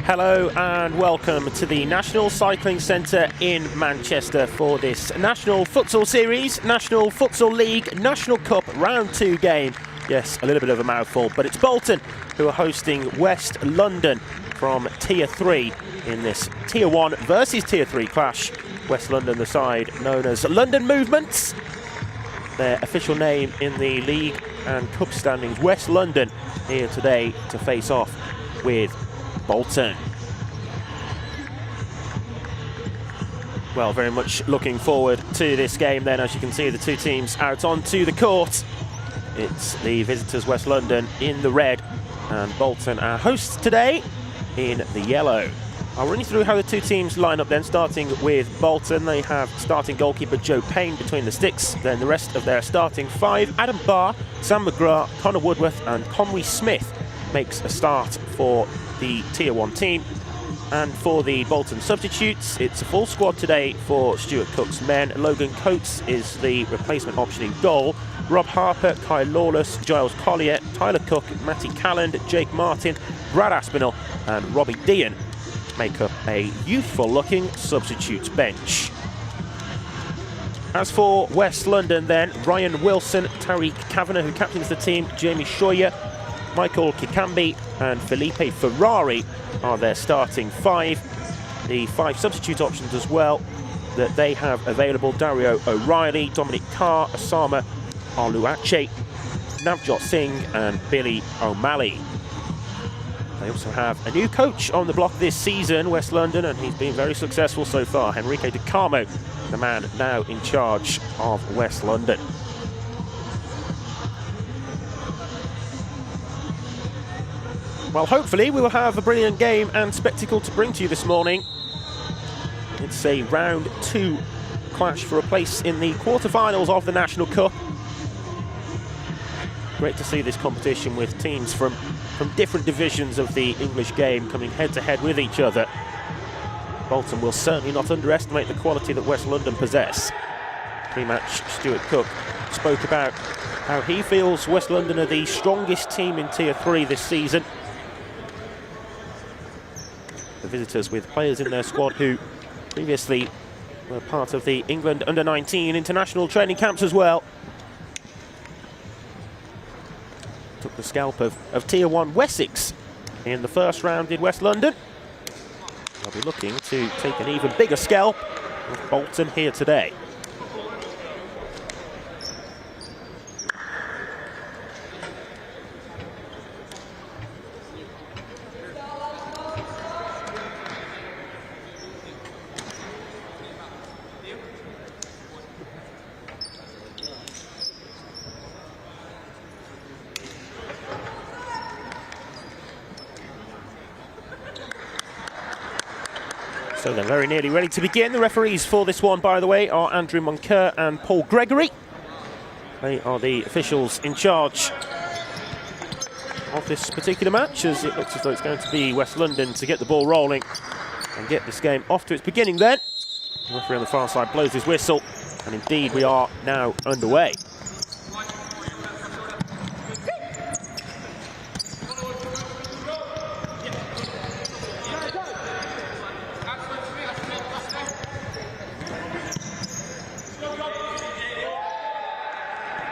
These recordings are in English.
Hello and welcome to the National Cycling Centre in Manchester for this National Futsal Series, National Futsal League, National Cup Round 2 game. Yes, a little bit of a mouthful, but it's Bolton who are hosting West London from Tier 3 in this Tier 1 versus Tier 3 clash. West London, the side known as London Movements. Their official name in the league and cup standings. West London here today to face off with Bolton. Well, very much looking forward to this game then. As you can see, the two teams out onto the court. It's the visitors West London in the red and Bolton our hosts today in the yellow. I'll run you through how the two teams line up then, starting with Bolton. They have starting goalkeeper Joe Payne between the sticks. Then the rest of their starting five: Adam Barr, Sam McGrath, Connor Woodworth and Conwy Smith makes a start for the Tier 1 team. And for the Bolton substitutes, it's a full squad today for Stuart Cook's men. Logan Coates is the replacement option in goal. Rob Harper, Kai Lawless, Giles Collier, Tyler Cook, Matty Calland, Jake Martin, Brad Aspinall and Robbie Dean make up a youthful-looking substitutes bench. As for West London then, Ryan Wilson, Tariq Kavanagh, who captains the team, Jamie Shoyer, Michael Kikambi and Felipe Ferrari are their starting five. The five substitute options as well that they have available: Dario O'Reilly, Dominic Carr, Osama Aluache, Navjot Singh and Billy O'Malley. They also have a new coach on the block this season, West London, and he's been very successful so far. Henrique De Carmo, the man now in charge of West London. Well, hopefully we will have a brilliant game and spectacle to bring to you this morning. It's a round 2 clash for a place in the quarterfinals of the National Cup. Great to see this competition with teams from different divisions of the English game coming head-to-head with each other. Bolton will certainly not underestimate the quality that West London possess. Pre-match, Stuart Cook spoke about how he feels West London are the strongest team in Tier 3 this season. The visitors with players in their squad who previously were part of the England Under-19 international training camps as well. Took the scalp of Tier 1 Wessex in the first round in West London. They'll be looking to take an even bigger scalp with Bolton here today. So they're very nearly ready to begin. The referees for this one, by the way, are Andrew Moncur and Paul Gregory. They are the officials in charge of this particular match, as it looks as though it's going to be West London to get the ball rolling and get this game off to its beginning then. The referee on the far side blows his whistle, and indeed we are now underway.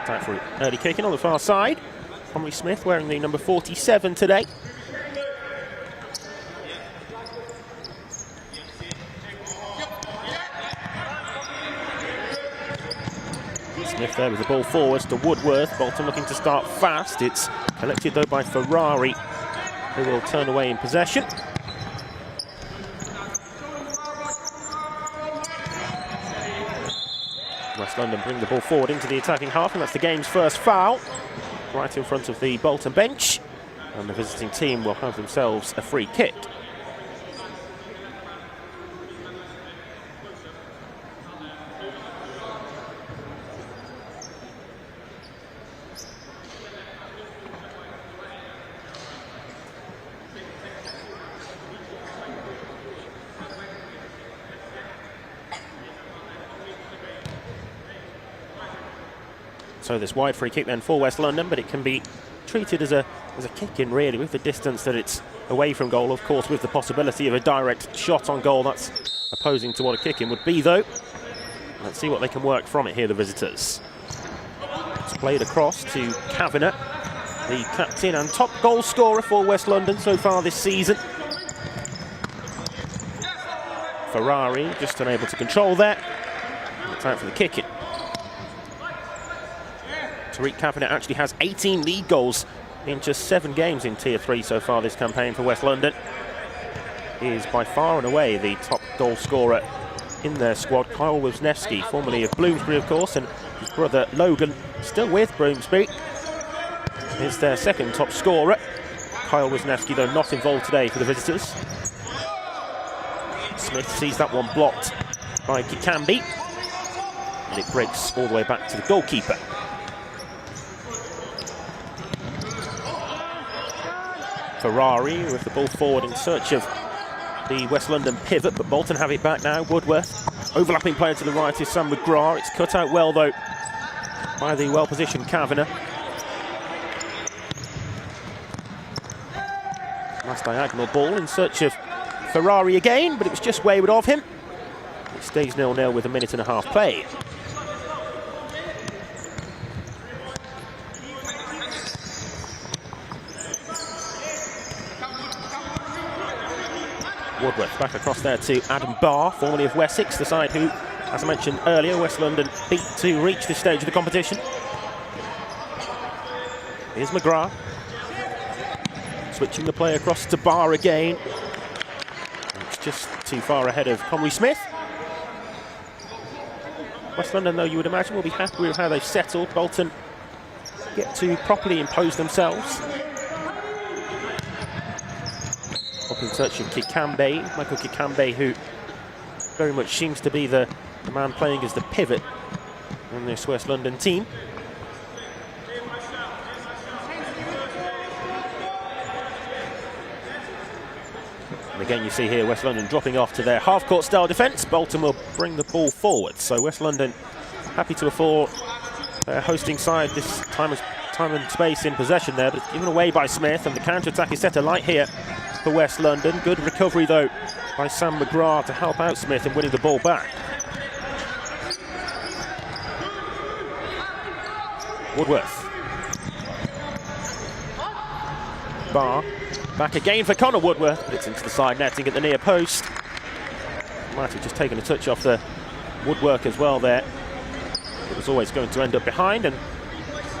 Time for early kicking on the far side. Conwy Smith wearing the number 47 today. Smith there with the ball forwards to Woodworth. Bolton looking to start fast. It's collected though by Ferrari, who will turn away in possession. West London bring the ball forward into the attacking half, and that's the game's first foul, right in front of the Bolton bench, and the visiting team will have themselves a free kick. So this wide free kick then for West London, but it can be treated as a kick-in really, with the distance that it's away from goal, of course, with the possibility of a direct shot on goal. That's opposing to what a kick-in would be, though. Let's see what they can work from it here, the visitors. It's played across to Kavanagh, the captain and top goal scorer for West London so far this season. Ferrari just unable to control that. It's out for the kick-in. Tariq Kavanagh actually has 18 league goals in just 7 games in Tier 3 so far this campaign for West London. He is by far and away the top goal scorer in their squad. Kyle Wisniewski, formerly of Bloomsbury, of course, and his brother Logan, still with Bloomsbury, is their second top scorer. Kyle Wisniewski, though, not involved today for the visitors. Smith sees that one blocked by Kikambi, and it breaks all the way back to the goalkeeper. Ferrari with the ball forward in search of the West London pivot, but Bolton have it back now. Woodworth, overlapping player to the right is Sam McGrath. It's cut out well, though, by the well-positioned Kavanagh. Last diagonal ball in search of Ferrari again, but it was just wayward of him. It stays 0-0 with a minute and a half played. Woodworth back across there to Adam Barr, formerly of Wessex, the side who, as I mentioned earlier, West London beat to reach this stage of the competition. Here's McGrath. Switching the play across to Barr again. It's just too far ahead of Conwy Smith. West London, though, you would imagine, will be happy with how they've settled. Bolton get to properly impose themselves. Up in search of Kikambe, Michael Kikambe, who very much seems to be the man playing as the pivot on this West London team. And again, you see here West London dropping off to their half-court style defence. Bolton will bring the ball forward. So West London happy to afford their hosting side this time and space in possession there, but it's given away by Smith, and the counter-attack is set alight here for West London. Good recovery, though, by Sam McGrath to help out Smith in winning the ball back. Woodworth. Barr. Back again for Connor Woodworth, but it's into the side netting at the near post. Might have just taken a touch off the woodwork as well there. It was always going to end up behind, and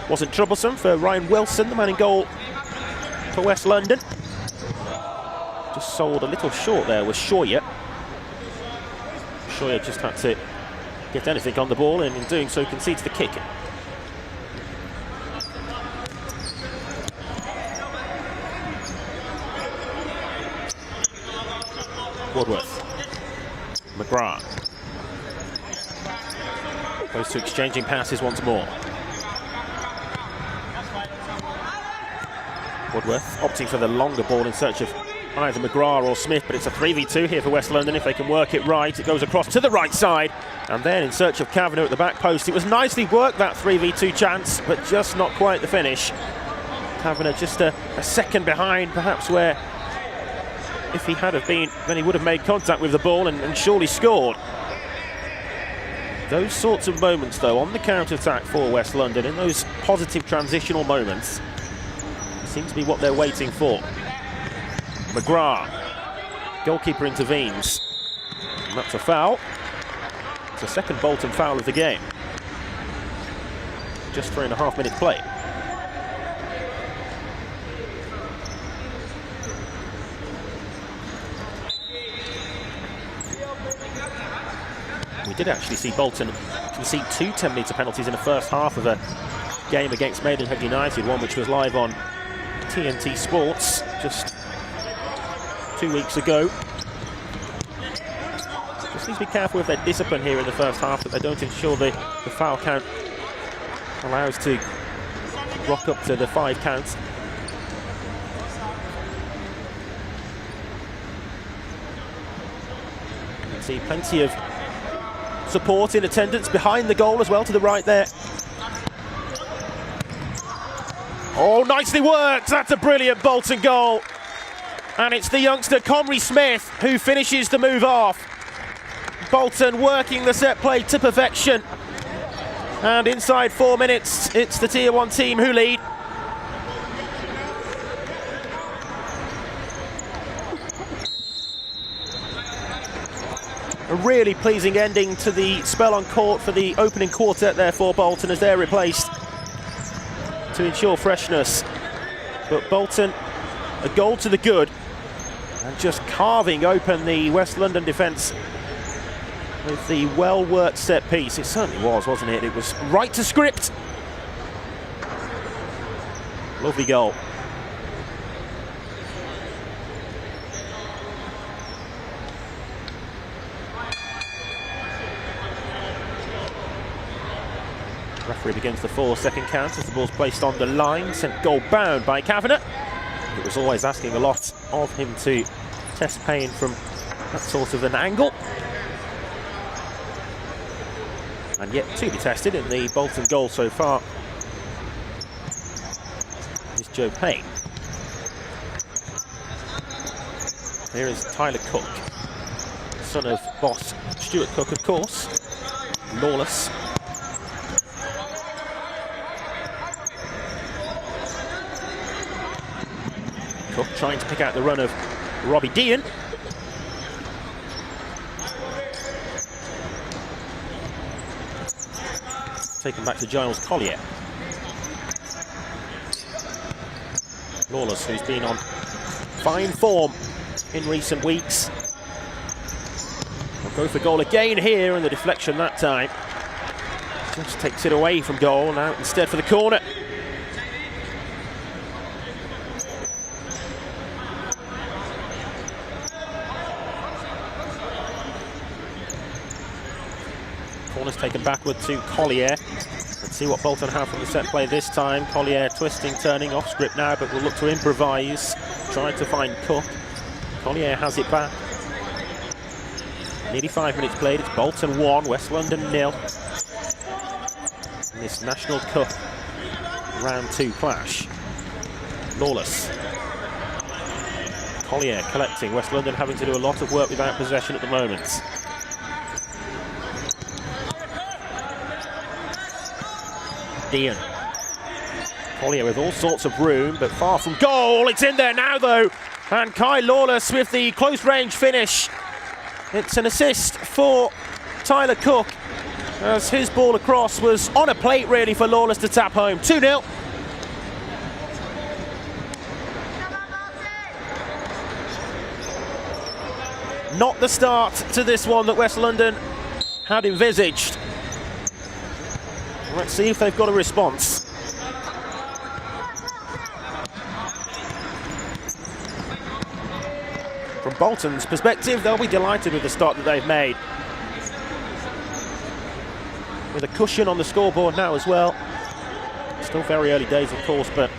wasn't troublesome for Ryan Wilson, the man in goal for West London. Just sold a little short there was Shoya. Shoya just had to get anything on the ball, and in doing so concedes the kick. Woodworth. McGrath. Goes to exchanging passes once more. Woodworth opting for the longer ball in search of either McGrath or Smith, but it's a 3v2 here for West London. If they can work it right, it goes across to the right side, and then in search of Kavanagh at the back post. It was nicely worked, that 3v2 chance, but just not quite the finish. Kavanagh just a second behind, perhaps, where if he had have been, then he would have made contact with the ball and surely scored. Those sorts of moments, though, on the counter-attack for West London, in those positive transitional moments, seems to be what they're waiting for. McGrath. Goalkeeper intervenes. And that's a foul. It's the second Bolton foul of the game. Just 3.5 minute play. We did actually see Bolton concede 2 10-metre penalties in the first half of a game against Maidenhead United, one which was live on TNT Sports just 2 weeks ago. Just need to be careful with their discipline here in the first half, that they don't ensure the foul count allows to rock up to the 5 counts. You can see plenty of support in attendance behind the goal as well, to the right there. Oh, nicely worked. That's a brilliant Bolton goal. And it's the youngster Comrie Smith who finishes the move off. Bolton working the set play to perfection. And inside 4 minutes, it's the Tier 1 team who lead. A really pleasing ending to the spell on court for the opening quartet there for Bolton as they're replaced to ensure freshness. But Bolton, a goal to the good, and just carving open the West London defence with the well-worked set piece. It certainly was, wasn't it? It was right to script. Lovely goal. Referee begins the 4-second count as the ball's placed on the line, sent goal bound by Kavanagh. It was always asking a lot of him to test pain from that sort of an angle. And yet to be tested in the Bolton goal so far is Joe Payne. Here is Tyler Cook, son of boss Stuart Cook, of course. Lawless. Cook trying to pick out the run of Robbie Dean. Taken back to Giles Collier. Lawless, who's been on fine form in recent weeks. Will go for goal again here, and the deflection that time just takes it away from goal, now instead for the corner. Corner's taken backward to Collier. Let's see what Bolton have from the set play this time. Collier twisting, turning, off script now, but will look to improvise. Trying to find Cook. Collier has it back. Nearly 5 minutes played. It's Bolton 1, West London 0. In this National Cup round 2 clash. Lawless. Collier collecting. West London having to do a lot of work without possession at the moment. Dean. Collier with all sorts of room, but far from goal. It's in there now, though. And Kai Lawless with the close-range finish. It's an assist for Tyler Cook, as his ball across was on a plate, really, for Lawless to tap home. 2-0. Not the start to this one that West London had envisaged. Let's see if they've got a response. From Bolton's perspective, they'll be delighted with the start that they've made. With a cushion on the scoreboard now as well. Still very early days, of course, but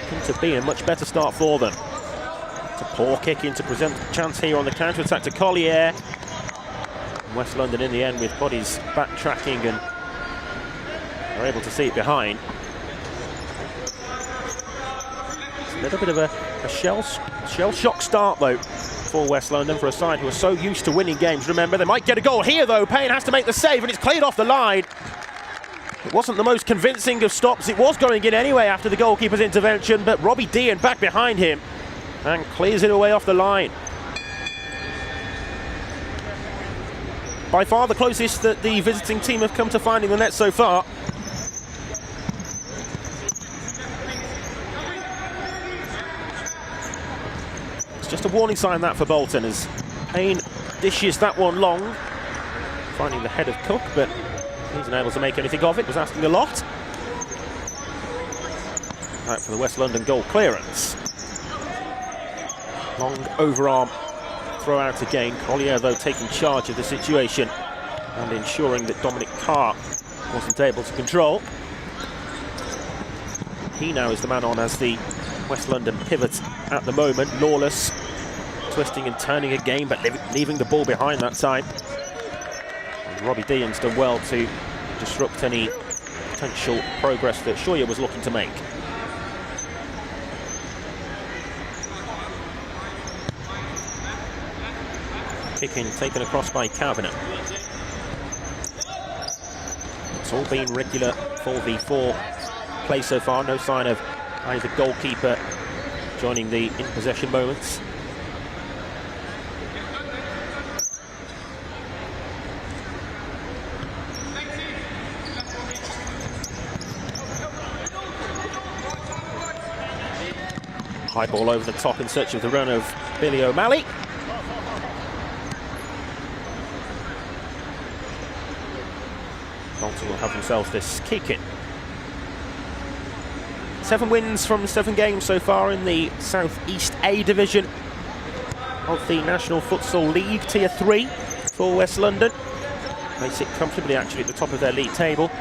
couldn't have been a much better start for them. It's a poor kick in to present a chance here on the counter-attack to Collier. West London in the end with bodies backtracking and are able to see it behind. It's a little bit of a shell shock start, though, for West London, for a side who are so used to winning games. Remember, they might get a goal here, though. Payne has to make the save, and it's cleared off the line. It wasn't the most convincing of stops. It was going in anyway after the goalkeeper's intervention, but Robbie Dean back behind him and clears it away off the line. By far the closest that the visiting team have come to finding the net so far. Just a warning sign that for Bolton as Payne dishes that one long, finding the head of Cook, but he's unable to make anything of it. Was asking a lot. Out for the West London goal clearance. Long overarm throw out again. Collier, though, taking charge of the situation and ensuring that Dominic Carr wasn't able to control. He now is the man on as the West London pivot at the moment. Lawless twisting and turning again, but leaving the ball behind that time. And Robbie Dean's done well to disrupt any potential progress that Shoya was looking to make. Kicking taken across by Kavanagh. It's all been regular 4v4 play so far. No sign of either goalkeeper joining the in-possession moments. High ball over the top in search of the run of Billy O'Malley. Bolton will have themselves this kick-in. 7 wins from 7 games so far in the South East A division of the National Futsal League, Tier 3 for West London. They sit comfortably actually at the top of their league table.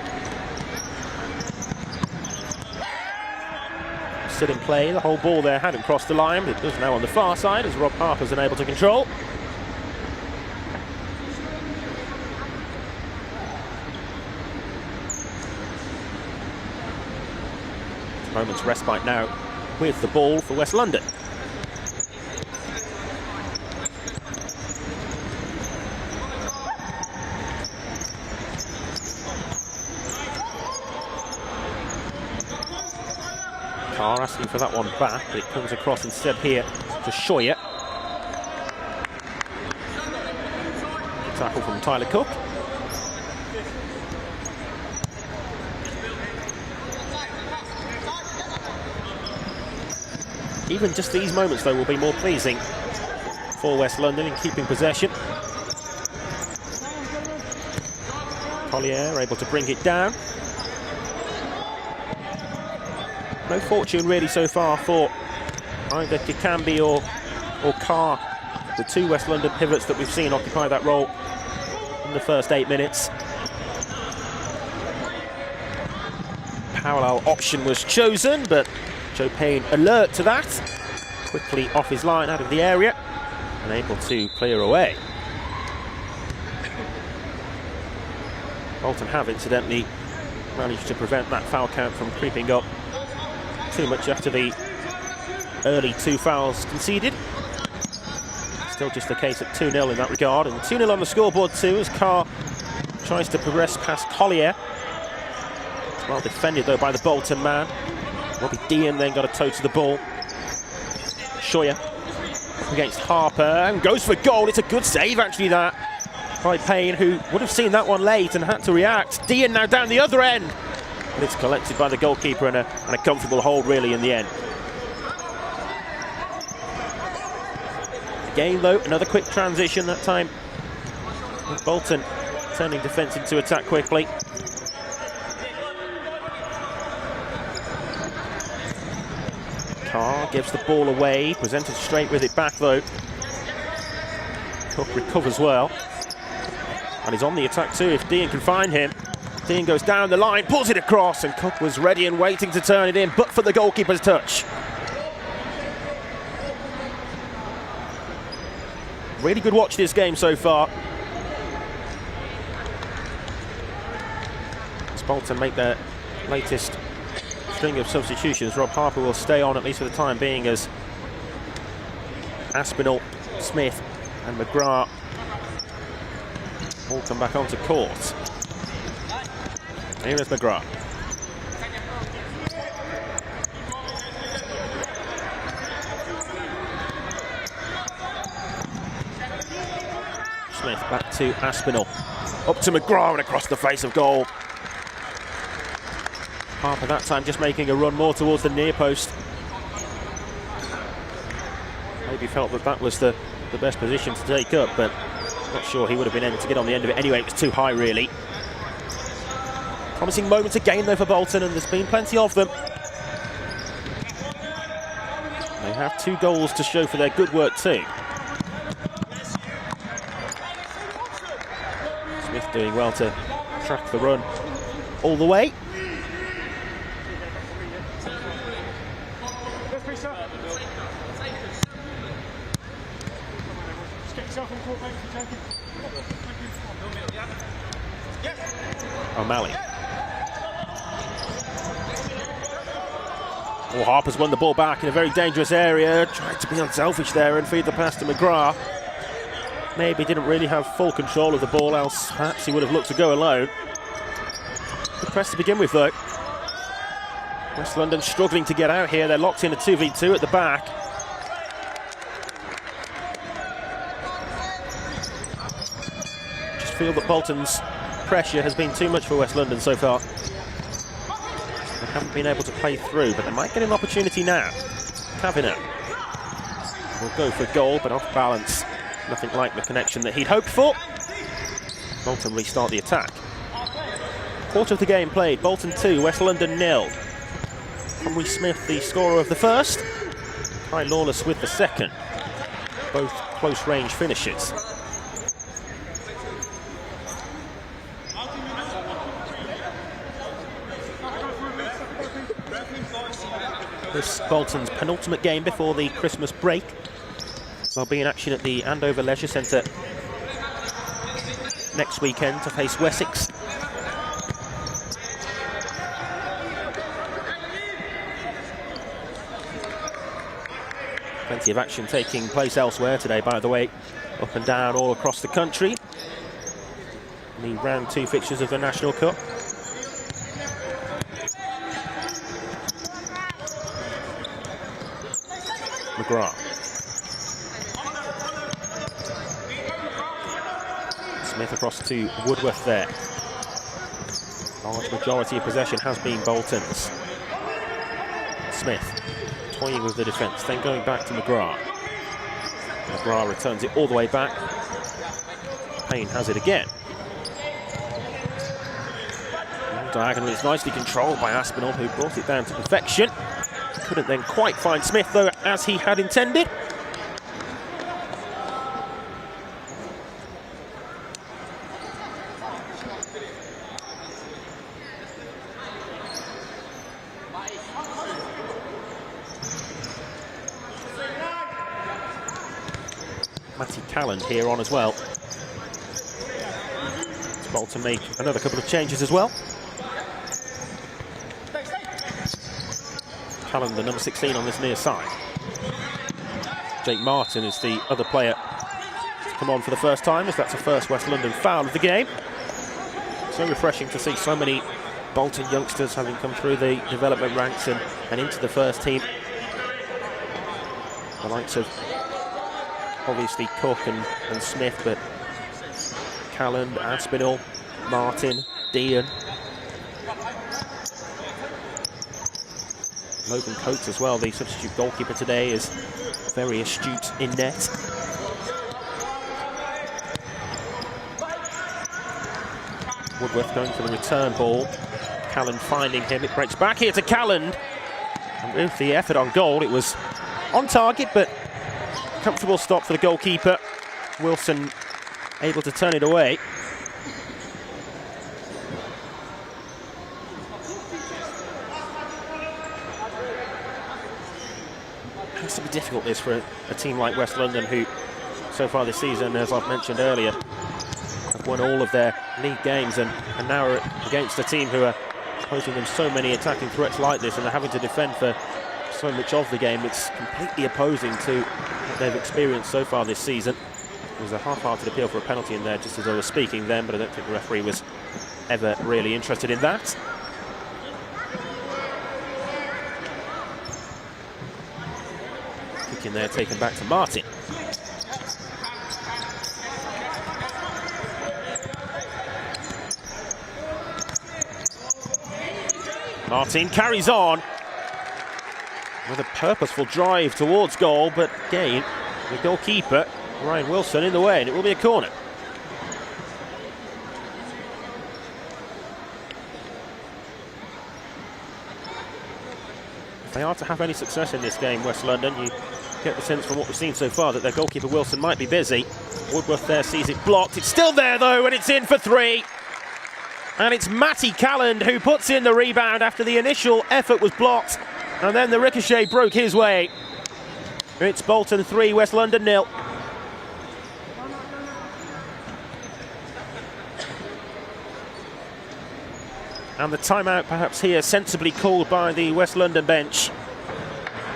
Still in play, the whole ball there hadn't crossed the line, but it does now on the far side as Rob Harper's unable to control. Moment's respite now with the ball for West London. Carr asking for that one back, but it comes across instead here to Scheuer. Tackle from Tyler Cook. Even just these moments, though, will be more pleasing for West London in keeping possession. Collier able to bring it down. No fortune really so far for either Kikambi or Carr, the 2 West London pivots that we've seen occupy that role in the first 8 minutes. Parallel option was chosen, but Joe Payne alert to that. Quickly off his line out of the area and able to clear away. Bolton have incidentally managed to prevent that foul count from creeping up too much after the early 2 fouls conceded. Still just the case at 2-0 in that regard, and 2-0 on the scoreboard too as Carr tries to progress past Collier. It's well defended though by the Bolton man. Robbie Dean then got a toe to the ball. Scheuer up against Harper and goes for goal. It's a good save actually that by Payne, who would have seen that one late and had to react. Dean now down the other end, but it's collected by the goalkeeper and a comfortable hold really in the end. Again though, another quick transition that time with Bolton turning defence into attack quickly. Carr gives the ball away, presented straight with it back though. Cook recovers well. And he's on the attack too if Dean can find him. Dean goes down the line, pulls it across, and Cook was ready and waiting to turn it in, but for the goalkeeper's touch. Really good watch this game so far. As Bolton make their latest string of substitutions, Rob Harper will stay on at least for the time being as Aspinall, Smith and McGrath all come back onto court. Here is McGrath. Smith back to Aspinall. Up to McGrath and across the face of goal. Harper that time just making a run more towards the near post. Maybe felt that was the best position to take up, but not sure he would have been able to get on the end of it anyway. It was too high really. Promising moments again though for Bolton, and there's been plenty of them. They have 2 goals to show for their good work too. Smith doing well to track the run all the way. O'Malley. Oh, Harper's won the ball back in a very dangerous area. Tried to be unselfish there and feed the pass to McGrath. maybe didn't really have full control of the ball, else perhaps he would have looked to go alone. Good press to begin with, though. West London struggling to get out here. They're locked in a 2v2 at the back. Just feel that Bolton's pressure has been too much for West London so far. They haven't been able to play through, but they might get an opportunity now. Kavanagh will go for goal, but off balance. Nothing like the connection that he'd hoped for. Bolton restart the attack. Quarter of the game played. Bolton 2, West London 0. Henry Smith, the scorer of the first. Kai Lawless with the second. Both close-range finishes. This Bolton's penultimate game before the Christmas break. They'll be in action at the Andover Leisure Centre next weekend to face Wessex. Plenty of action taking place elsewhere today, by the way, up and down all across the country. The round 2 fixtures of the National Cup. McGrath. Smith across to Woodworth there. Large majority of possession has been Bolton's. Smith toying with the defence, then going back to McGrath. McGrath returns it all the way back. Payne has it again. Diagonal is nicely controlled by Aspinall, who brought it down to perfection. Couldn't then quite find Smith, though, as he had intended. Matty Calland here on as well. Bolton make another couple of changes as well. Calland, the number 16 on this near side. Jake Martin is the other player to come on for the first time, as that's the first West London foul of the game. So refreshing to see so many Bolton youngsters having come through the development ranks and into the first team. The likes of obviously Cook and Smith, but Calland, Aspinall, Martin, Dean. Logan Coates as well, the substitute goalkeeper today, is very astute in net. Woodworth going for the return ball. Calland finding him, it breaks back here to Calland. And with the effort on goal, it was on target, but comfortable stop for the goalkeeper. Wilson able to turn it away. It has to be difficult this for a team like West London, who so far this season, as I've mentioned earlier, have won all of their league games and now are against a team who are posing them so many attacking threats like this, and they're having to defend for so much of the game. It's completely opposing to what they've experienced so far this season. There was a half-hearted appeal for a penalty in there just as I was speaking then, but I don't think the referee was ever really interested in that. Kick in there taken back to Martin. Martin carries on with a purposeful drive towards goal, but again, the goalkeeper, Ryan Wilson, in the way, and it will be a corner. If they are to have any success in this game, West London, you get the sense from what we've seen so far that their goalkeeper Wilson might be busy. Woodworth there sees it blocked. It's still there though, and it's in for 3. And it's Matty Calland who puts in the rebound after the initial effort was blocked, and then the ricochet broke his way. It's Bolton 3, West London 0. And the timeout perhaps here sensibly called by the West London bench.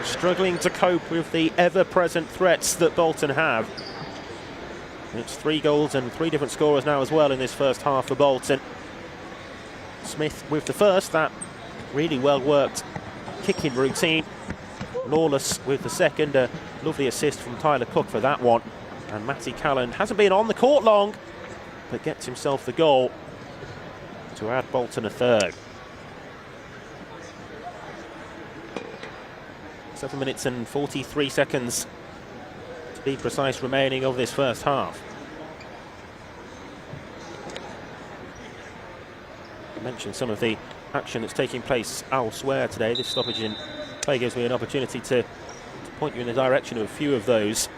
Struggling to cope with the ever-present threats that Bolton have. It's 3 goals and 3 different scorers now as well in this first half for Bolton. Smith with the first, that really well worked kicking routine. Lawless with the second, a lovely assist from Tyler Cook for that one. And Matty Calland hasn't been on the court long, but gets himself the goal to add Bolton a third. 7 minutes and 43 seconds to be precise remaining of this first half. I mentioned some of the action that's taking place elsewhere today. This stoppage in play gives me an opportunity to point you in the direction of a few of those.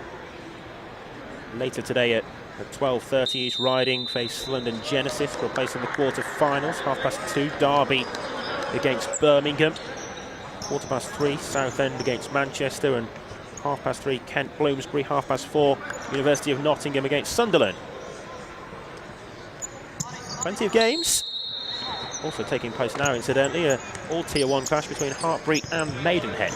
Later today at 12:30, East Riding face London Genesis for a place in the quarter-finals. 2:30, Derby against Birmingham. 3:15, Southend against Manchester, and 3:30, Kent Bloomsbury. 4:30, University of Nottingham against Sunderland. Plenty of games. Also taking place now, incidentally, a all Tier 1 clash between Hartpury and Maidenhead.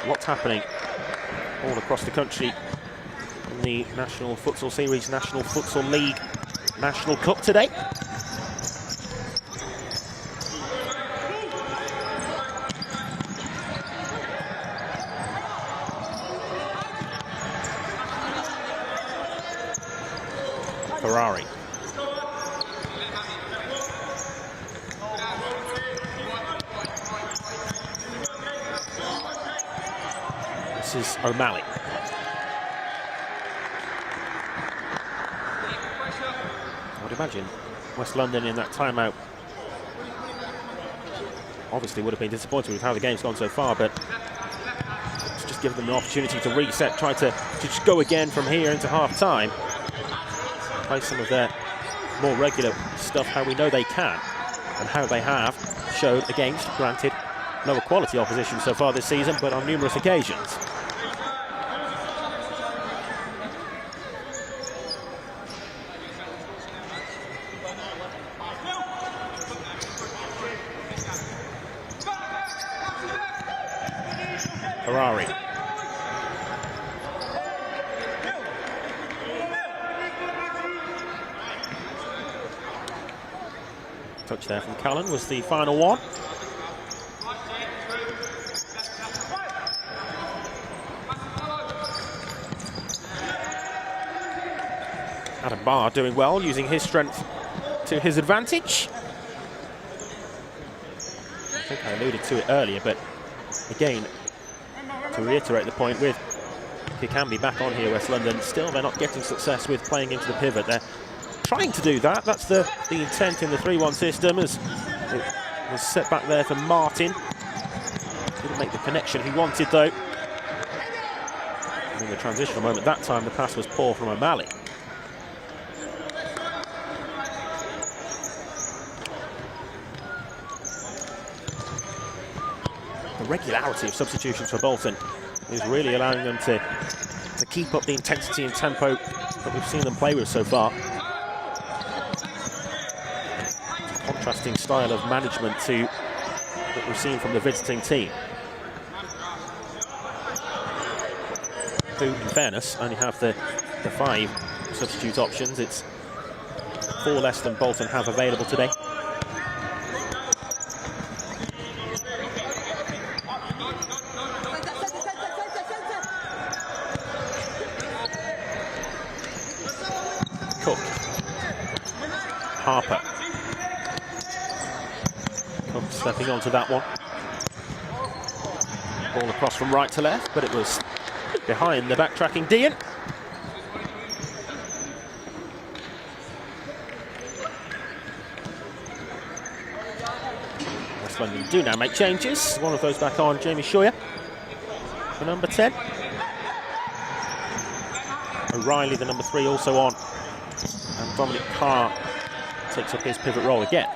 Lots happening all across the country in the National Futsal Series, National Futsal League, National Cup today. Ferrari. This is O'Malley. I would imagine West London in that timeout obviously would have been disappointed with how the game's gone so far, but it's just given them an opportunity to reset, try to just go again from here into half-time. Play some of their more regular stuff, how we know they can, and how they have showed against, granted, lower quality opposition so far this season, but on numerous occasions. Ferrari. Touch there from Callan was the final one. Adam Barr doing well, using his strength to his advantage. I think I alluded to it earlier, but again, to reiterate the point, with Kikambi back on here, West London, still they're not getting success with playing into the pivot. They're trying to do that. That's the intent in the 3-1 system, as it was set back there for Martin. Didn't make the connection he wanted, though. In the transitional moment that time, the pass was poor from O'Malley. The regularity of substitutions for Bolton is really allowing them to keep up the intensity and tempo that we've seen them play with so far. Contrasting style of management to what we've seen from the visiting team, who, in fairness, only have the 5 substitute options. It's 4 less than Bolton have available today. Cook. Harper. Cook stepping onto that one. Ball across from right to left, but it was behind the backtracking Dean. West London do now make changes. One of those back on, Jamie Scheuer for number 10. O'Reilly, the number 3, also on. And Dominic Carr takes up his pivot role again.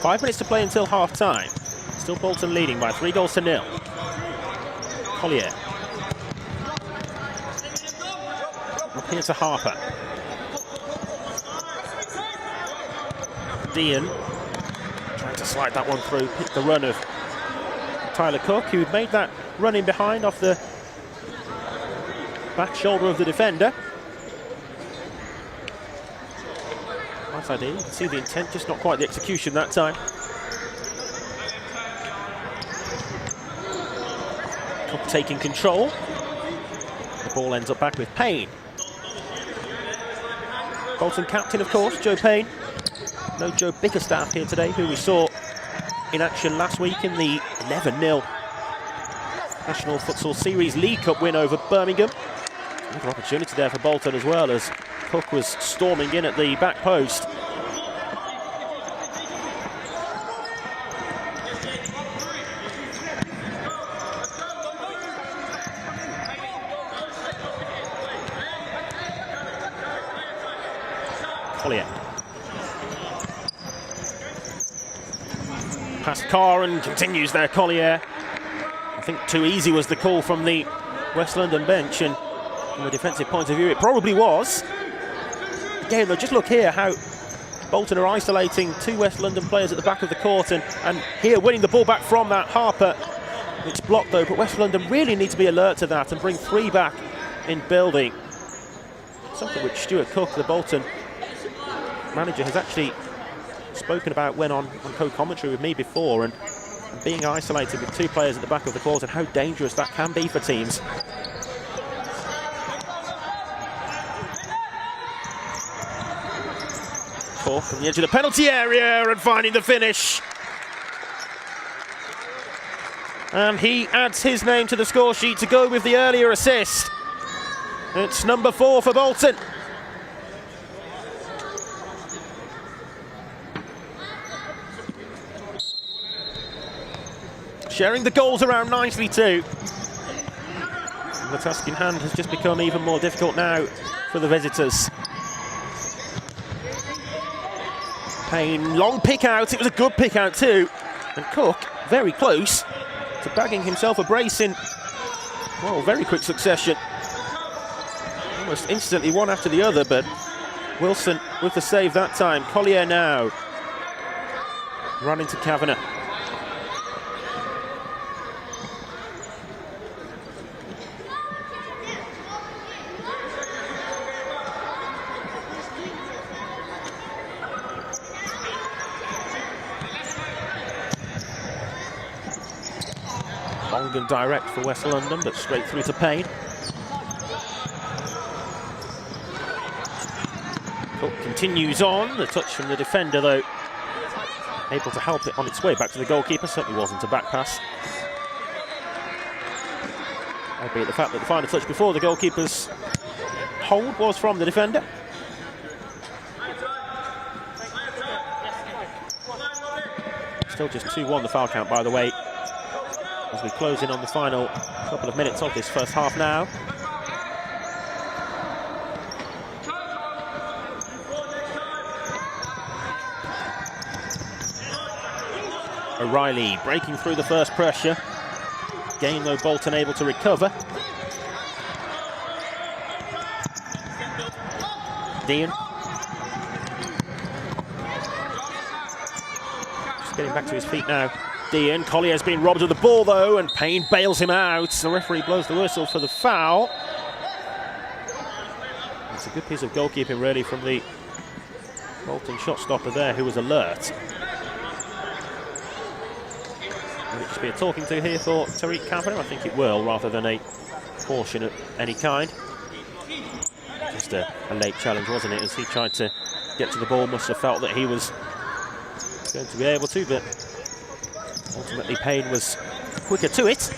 Five minutes to play until half-time. Still Bolton leading by 3-0. Collier. Up here to Harper. Dean trying to slide that one through, pick the run of Tyler Cook, who made that run in behind off the back shoulder of the defender. Nice idea, you can see the intent, just not quite the execution that time. Cook taking control. The ball ends up back with Payne. Bolton captain, of course, Joe Payne. No Joe Bickerstaff here today, who we saw in action last week in the 11-0 National Futsal Series League Cup win over Birmingham. Another opportunity there for Bolton as well, as Cook was storming in at the back post. Collier. Past Carr and continues there, Collier. I think too easy was the call from the West London bench, and from a defensive point of view it probably was. Again though, just look here how Bolton are isolating two West London players at the back of the court, and here winning the ball back from that Harper. It's blocked though, but West London really need to be alert to that and bring three back in building. Something which Stuart Cook, the Bolton manager, has actually spoken about when on co-commentary with me before, and being isolated with two players at the back of the court and how dangerous that can be for teams. Cook on the edge of the penalty area and finding the finish. And he adds his name to the score sheet to go with the earlier assist. It's number 4 for Bolton. Sharing the goals around nicely too. And the task in hand has just become even more difficult now for the visitors. Payne, long pick out, it was a good pick out too. And Cook, very close to bagging himself a brace in, well, very quick succession. Almost instantly, one after the other, but Wilson with the save that time. Collier now. Run into Kavanagh. Long and direct for West London, but straight through to Payne. Cook continues on. The touch from the defender, though, able to help it on its way back to the goalkeeper. Certainly wasn't a back pass. Albeit the fact that the final touch before the goalkeeper's hold was from the defender. Still just 2-1 the foul count, by the way, as we close in on the final couple of minutes of this first half now. O'Reilly breaking through the first pressure. Again though, Bolton able to recover. Dean. Just getting back to his feet now. Dean. Collier's been robbed of the ball though, and Payne bails him out. The referee blows the whistle for the foul. It's a good piece of goalkeeping really from the Bolton shot stopper there, who was alert. Will it just be a talking to here for Tariq Kavanagh? I think it will, rather than a caution of any kind. Just a late challenge, wasn't it, as he tried to get to the ball. Must have felt that he was going to be able to, but ultimately Payne was quicker to it.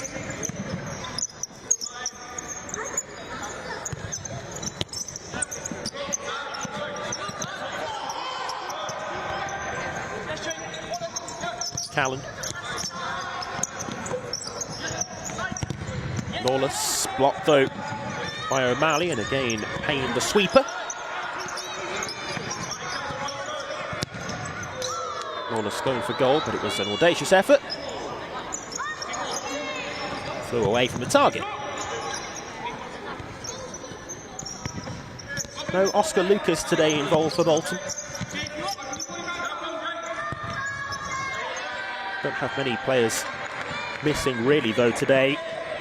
Callan. Lawless, blocked though by O'Malley, and again Payne the sweeper. Lawless going for goal, but it was an audacious effort. flew away from the target. No Oscar Lucas today involved for Bolton. Don't have many players missing really though today,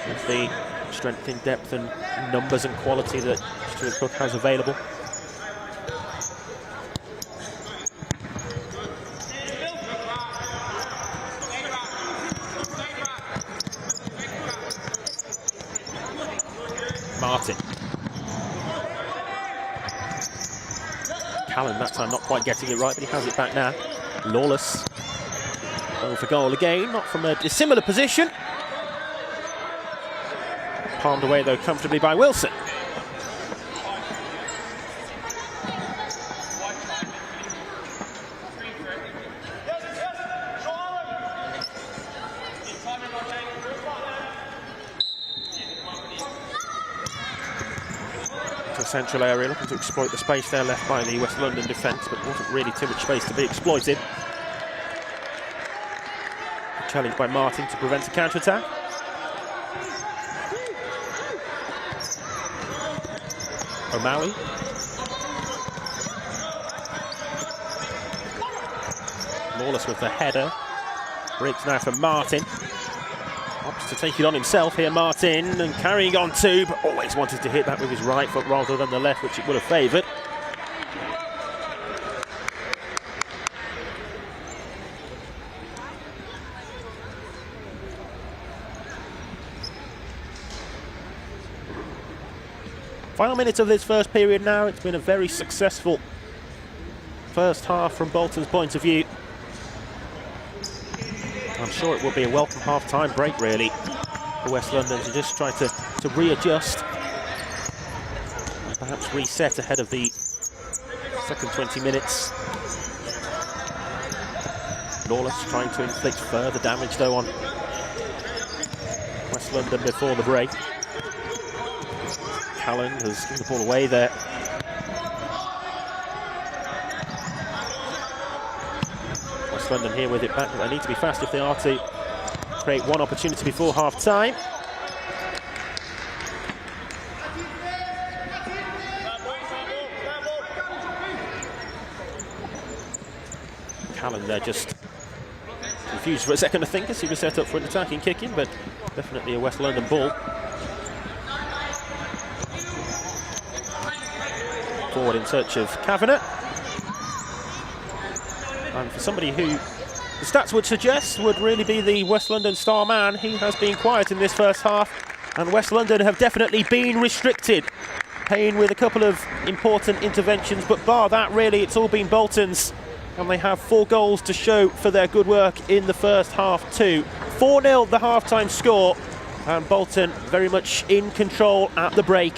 with the strength in depth and numbers and quality that Stuart Cook has available. Martin. Callan that time not quite getting it right, but he has it back now. Lawless. Going for goal again, not from a dissimilar position. Palmed away though comfortably by Wilson. Central area, looking to exploit the space there left by the West London defence, but wasn't really too much space to be exploited. Challenged by Martin to prevent a counter-attack. O'Malley. Lawless with the header. Breaks now for Martin. Opts to take it on himself here, Martin, and carrying on too, but always wanted to hit that with his right foot rather than the left, which it would have favoured. Final minutes of this first period now. It's been a very successful first half from Bolton's point of view. I'm sure it will be a welcome half-time break, really, for West London to just try to readjust and perhaps reset ahead of the second 20 minutes. Lawless trying to inflict further damage, though, on West London before the break. Callan has given the ball away there. West London here with it back, but they need to be fast if they are to create one opportunity before half-time. Callan there just confused for a second, I think, as he was set up for an attacking kick-in, but definitely a West London ball. Forward in search of Kavanagh. And for somebody who the stats would suggest would really be the West London star man, he has been quiet in this first half, and West London have definitely been restricted. Payne with a couple of important interventions, but bar that, really, it's all been Bolton's, and they have 4 goals to show for their good work in the first half too. 4-0 the half-time score, and Bolton very much in control at the break.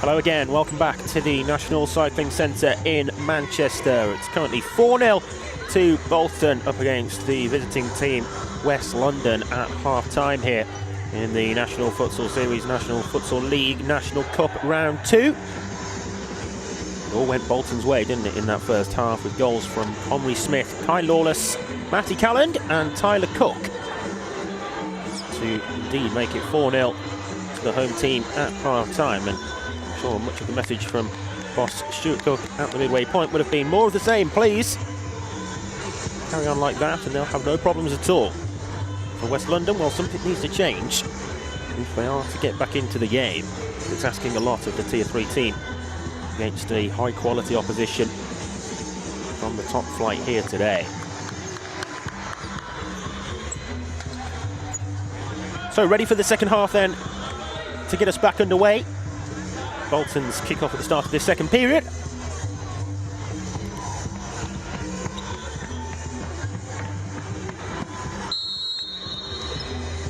Hello again, welcome back to the National Cycling Centre in Manchester. It's currently 4-0 to Bolton up against the visiting team West London at half-time here in the National Futsal Series, National Futsal League, National Cup Round 2. It all went Bolton's way, didn't it, in that first half, with goals from Omri Smith, Kai Lawless, Matty Calland and Tyler Cook to indeed make it 4-0 to the home team at half-time. And I'm sure much of the message from boss Stuart Cook at the midway point would have been more of the same, please. Carry on like that and they'll have no problems at all. For West London, well, something needs to change if they are to get back into the game. It's asking a lot of the Tier 3 team against a high-quality opposition from the top flight here today. So ready for the second half then to get us back underway. Bolton's kick-off at the start of this second period.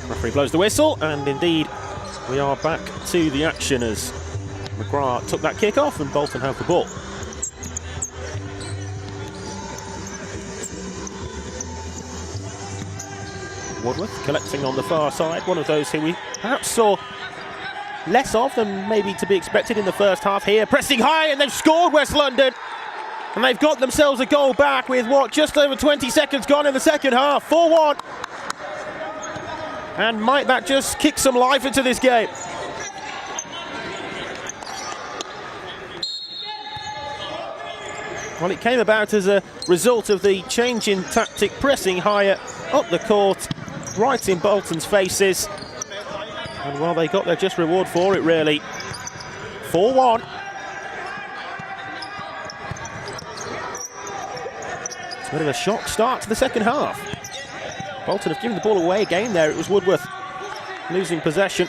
Referee blows the whistle, and indeed we are back to the action as McGrath took that kick off and Bolton have the ball. Woodworth collecting on the far side, one of those who we perhaps saw less of than maybe to be expected in the first half here. Pressing high, and they've scored, West London. And they've got themselves a goal back with, what, just over 20 seconds gone in the second half. 4-1. And might that just kick some life into this game? Well, it came about as a result of the change in tactic, pressing higher up the court, right in Bolton's faces. And well, they got their just reward for it, really. 4-1. It's a bit of a shock start to the second half. Bolton have given the ball away again there. It was Woodworth losing possession.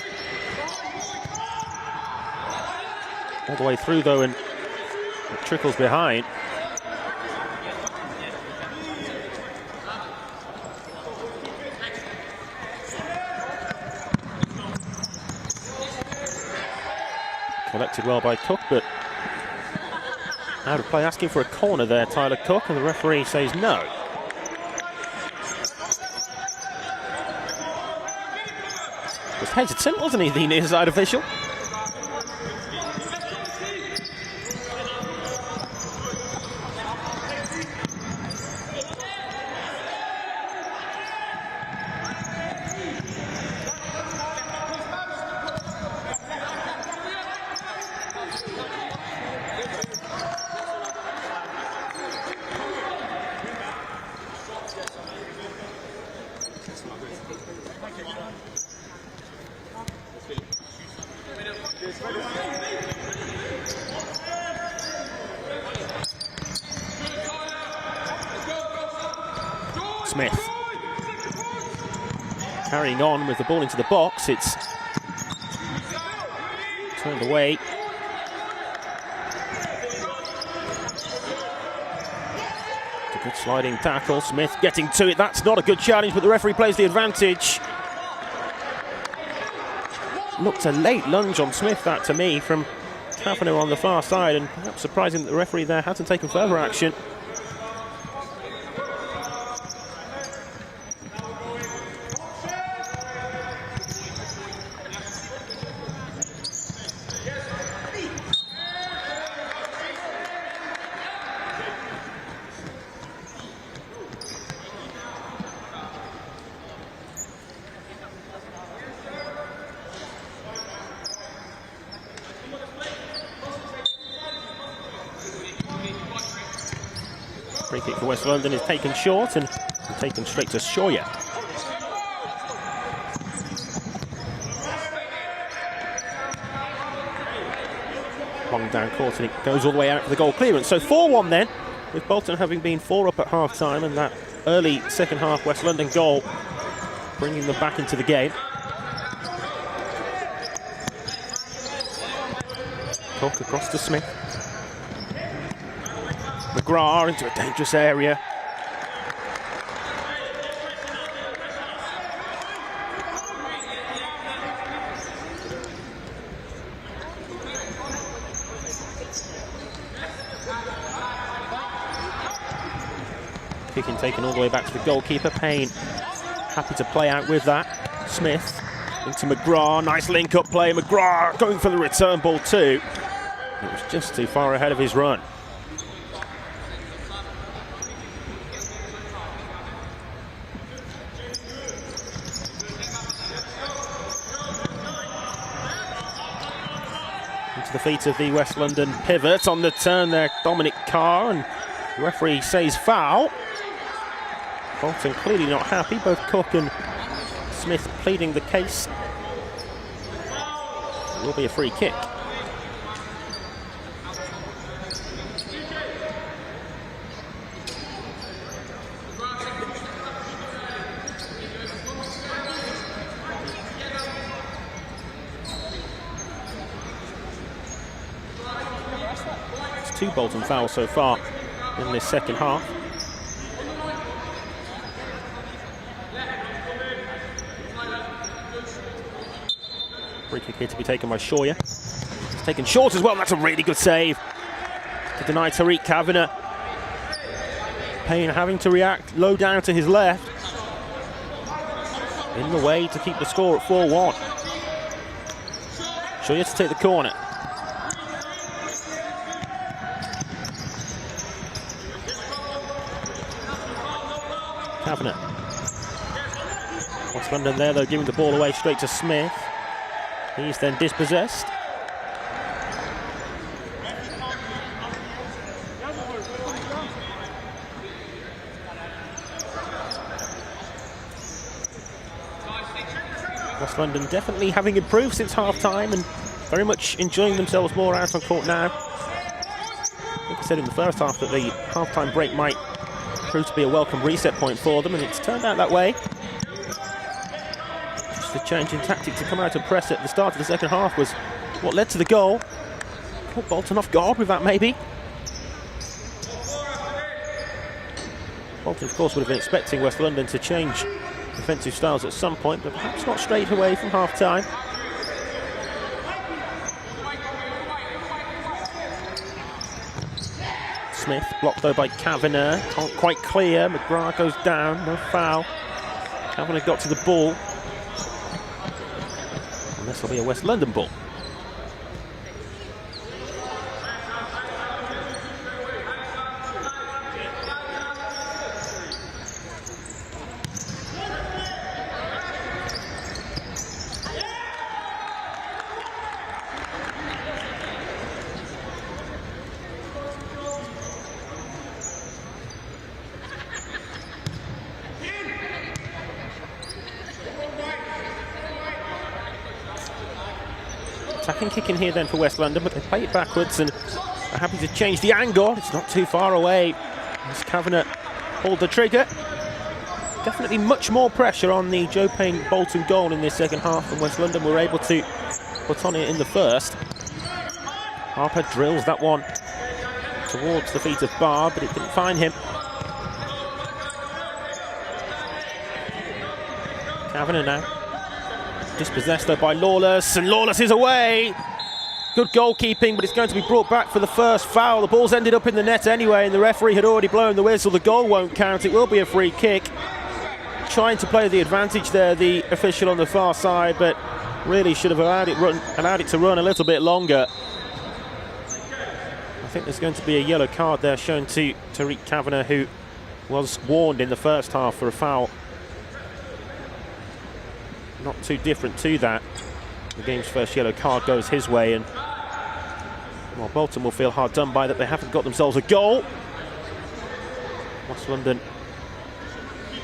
All the way through, though, and it trickles behind. Collected well by Cook, but out of play, asking for a corner there, Tyler Cook, and the referee says no. Was hesitant, wasn't he, the near side official? Smith carrying on with the ball into the box. It's turned away. It's a good sliding tackle. Smith getting to it. That's not a good challenge, but the referee plays the advantage. Looked a late lunge on Smith, that to me, from Kavanagh on the far side, and perhaps surprising that the referee there hasn't taken further action. Free kick for West London is taken short and taken straight to Sawyer. Long down court and it goes all the way out for the goal clearance. So 4-1 then, with Bolton having been 4 up at half time, and that early second half West London goal bringing them back into the game. Cook across to Smith. McGrath into a dangerous area. Kicking taken all the way back to the goalkeeper. Payne happy to play out with that. Smith into McGrath. Nice link-up play. McGrath going for the return ball too. It was just too far ahead of his run. Into the feet of the West London pivot on the turn there, Dominic Carr, and the referee says foul. Bolton clearly not happy, both Cook and Smith pleading the case. It will be a free kick. It's 2 Bolton fouls so far in this second half. Free kick here to be taken by Shawyer. It's taken short as well, and that's a really good save to deny Tariq Kavanagh. Payne having to react low down to his left. In the way to keep the score at 4-1. Shawyer to take the corner. Kavanagh. West London there though, giving the ball away straight to Smith. He's then dispossessed. West London definitely having improved since half-time and very much enjoying themselves more out on court now. I think I said in the first half that the half-time break might prove to be a welcome reset point for them, and it's turned out that way. The change in tactic to come out and press at the start of the second half was what led to the goal. Caught Bolton off guard with that, maybe. Bolton, of course, would have been expecting West London to change defensive styles at some point, but perhaps not straight away from half-time. Smith blocked though by Kavanagh. Can't quite clear. McGrath goes down. No foul. Kavanagh got to the ball. And this will be a West London ball. Attacking kick in here then for West London, but they play it backwards and are happy to change the angle. It's not too far away as Kavanagh pulled the trigger. Definitely much more pressure on the Joe Payne Bolton goal in this second half, and West London were able to put on it in the first. Harper drills that one towards the feet of Barr, but it didn't find him. Kavanagh now. Dispossessed though by Lawless, and Lawless is away. Good goalkeeping, but it's going to be brought back for the first foul. The ball's ended up in the net anyway, and the referee had already blown the whistle. The goal won't count. It will be a free kick. Trying to play the advantage there, the official on the far side, but really should have allowed it to run a little bit longer. I think there's going to be a yellow card there shown to Tariq Kavanagh, who was warned in the first half for a foul. Not too different to that. The game's first yellow card goes his way, and well, Bolton will feel hard done by that they haven't got themselves a goal. West London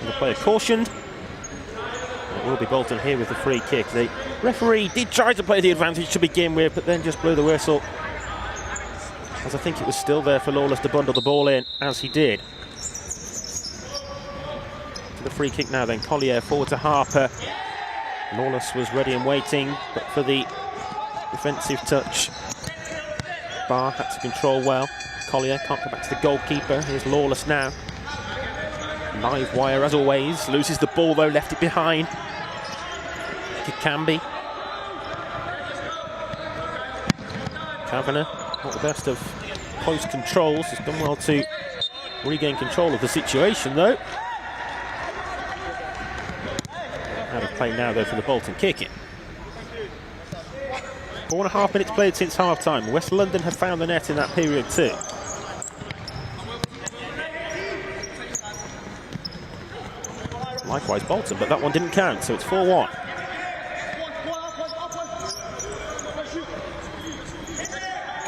and the player cautioned. It will be Bolton here with the free kick. The referee did try to play the advantage to begin with, but then just blew the whistle, as I think it was still there for Lawless to bundle the ball in, as he did. To the free kick now then, Collier forward to Harper. Lawless was ready and waiting, but for the defensive touch, Barr had to control well. Collier can't go back to the goalkeeper. Here's Lawless now. Live wire as always. Loses the ball though, left it behind. It can be. Kavanagh, not the best of close controls. Has done well to regain control of the situation though. Out of play now though for the Bolton kick-in. 4.5 minutes played since half-time. West London have found the net in that period too. Likewise Bolton, but that one didn't count, so it's 4-1.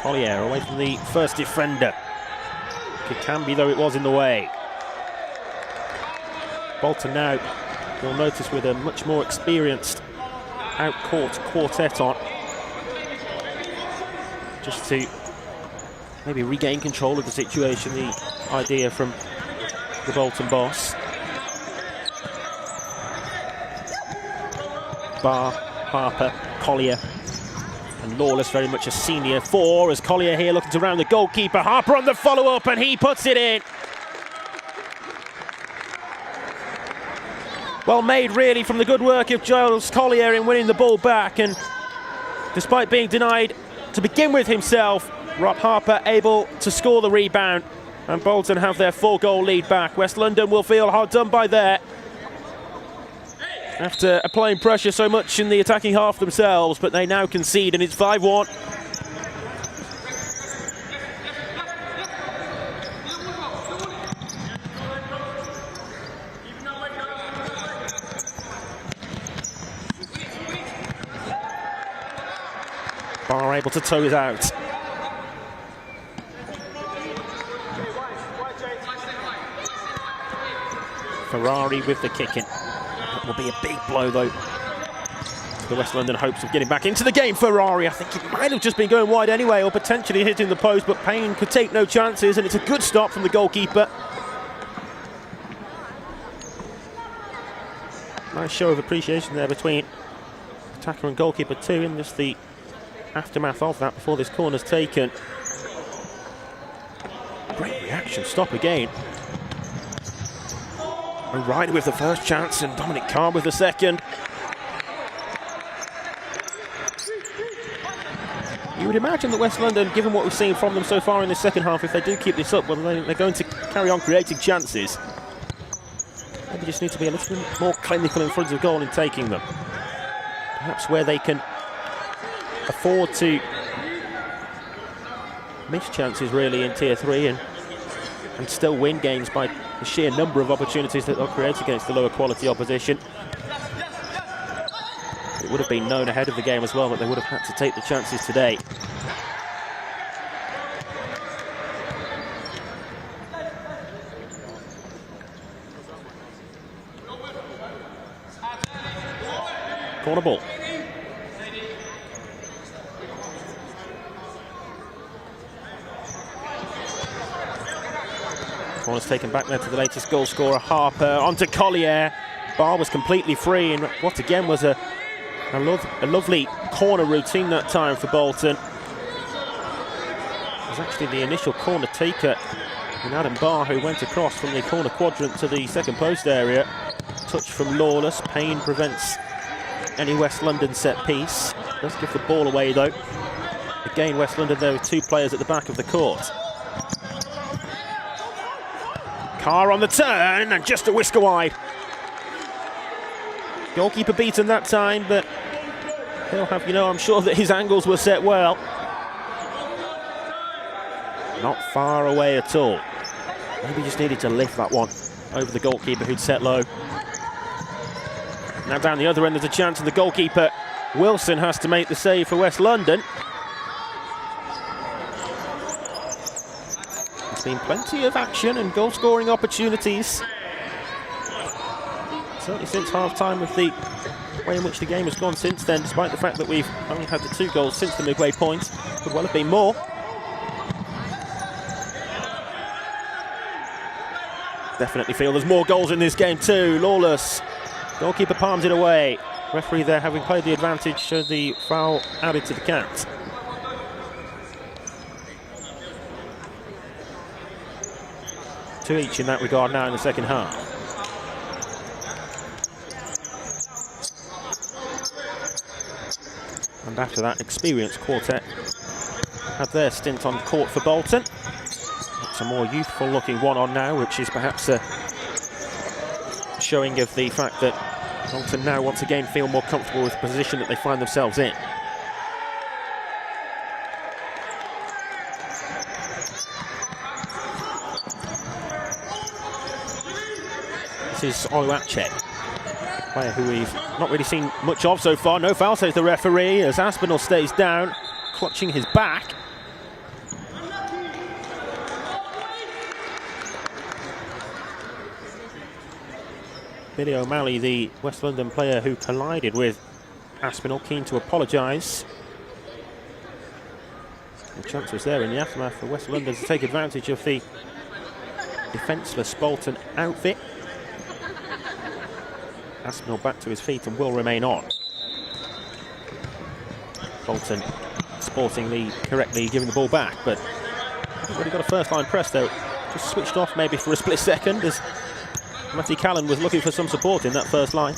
Collier away from the first defender. Kikambi though it was in the way. Bolton now, you'll notice, with a much more experienced out-court quartet on. Just to maybe regain control of the situation, the idea from the Bolton boss. Barr, Harper, Collier and Lawless very much a senior four, as Collier here looking to round the goalkeeper. Harper on the follow-up and he puts it in. Well made really from the good work of Giles Collier in winning the ball back, and despite being denied to begin with himself, Rob Harper able to score the rebound, and Bolton have their 4-goal lead back. West London will feel hard done by there after applying pressure so much in the attacking half themselves, but they now concede and it's 5-1. Barr able to toe it out. Ferrari with the kick-in. That will be a big blow though to the West London hopes of getting back into the game. Ferrari, I think he might have just been going wide anyway, or potentially hitting the post, but Payne could take no chances, and it's a good stop from the goalkeeper. Nice show of appreciation there between attacker and goalkeeper too, in just the aftermath of that before this corner's taken. Great reaction, stop again. O'Reilly with the first chance and Dominic Carr with the second. You would imagine that West London, given what we've seen from them so far in the second half, if they do keep this up, well, they're going to carry on creating chances. Maybe just need to be a little bit more clinical in front of goal in taking them. Perhaps where they can afford to miss chances really in Tier 3 and still win games by the sheer number of opportunities that they'll create against the lower quality opposition. It would have been known ahead of the game as well that they would have had to take the chances today. Corner ball. Corner's taken back there to the latest goal scorer, Harper, onto Collier. Barr was completely free, and what again was a lovely corner routine that time for Bolton. It was actually the initial corner taker in Adam Barr who went across from the corner quadrant to the second post area. Touch from Lawless. Payne prevents any West London set piece. Does give the ball away though. Again, West London there with two players at the back of the court. Carr on the turn and just a whisker wide. Goalkeeper beaten that time, but he'll have, I'm sure that his angles were set well. Not far away at all. Maybe just needed to lift that one over the goalkeeper who'd set low. Now down the other end there's a chance, and the goalkeeper, Wilson, has to make the save for West London. There's been plenty of action and goal-scoring opportunities, certainly since half-time, with the way in which the game has gone since then, despite the fact that we've only had the 2 goals since the midway point. Could well have been more. Definitely feel there's more goals in this game too. Lawless, goalkeeper palms it away. Referee there having played the advantage, showed the foul added to the count. Two each in that regard now in the second half. And after that, experienced quartet had their stint on court for Bolton. It's a more youthful looking one on now, which is perhaps a showing of the fact that Bolton now once again feel more comfortable with the position that they find themselves in. This is Oluwache, player who we've not really seen much of so far. No foul, says the referee, as Aspinall stays down, clutching his back. Billy O'Malley, the West London player who collided with Aspinall, keen to apologise. The chance was there in the aftermath for West London to take advantage of the defenceless Bolton outfit. Aspinall back to his feet and will remain on. Bolton sportingly, correctly giving the ball back, but hasn't really got a first-line press though. Just switched off maybe for a split second as Matty Callan was looking for some support in that first line.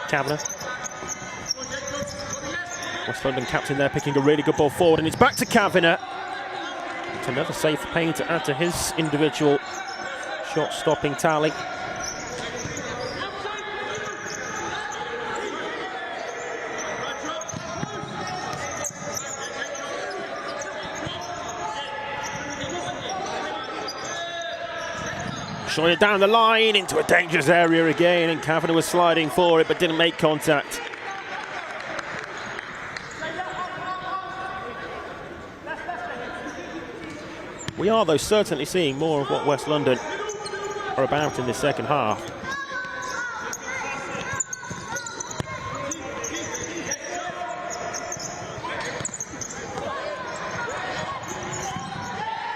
Kavanagh. West London captain there picking a really good ball forward, and it's back to Kavanagh. It's another save for Payne to add to his individual shot-stopping tally. Showing it down the line into a dangerous area again, and Kavanagh was sliding for it but didn't make contact. We are, though, certainly seeing more of what West London are about in the second half.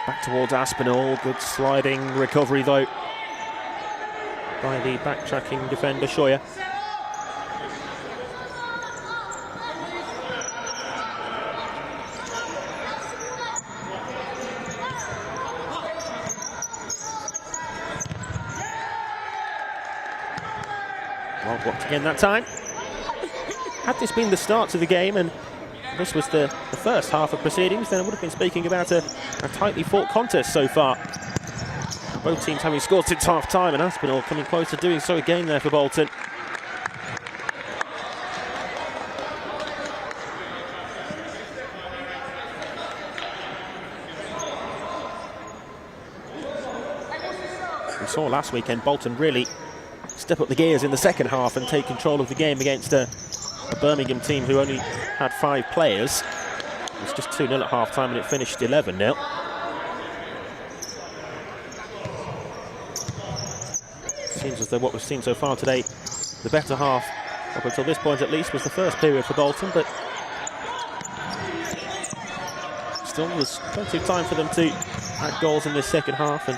Back towards Aspinall, good sliding recovery though by the backtracking defender Shoya. Well blocked again that time. Had this been the start to the game and this was the first half of proceedings, then I would have been speaking about a tightly fought contest so far. Both teams having scored since half-time, and Aspinall coming close to doing so again there for Bolton. We saw last weekend Bolton really step up the gears in the second half and take control of the game against a Birmingham team who only had 5 players. It was just 2-0 at half-time and it finished 11-0. Seems as though what we've seen so far today, the better half, up until this point at least, was the first period for Bolton, but still there's plenty of time for them to add goals in this second half and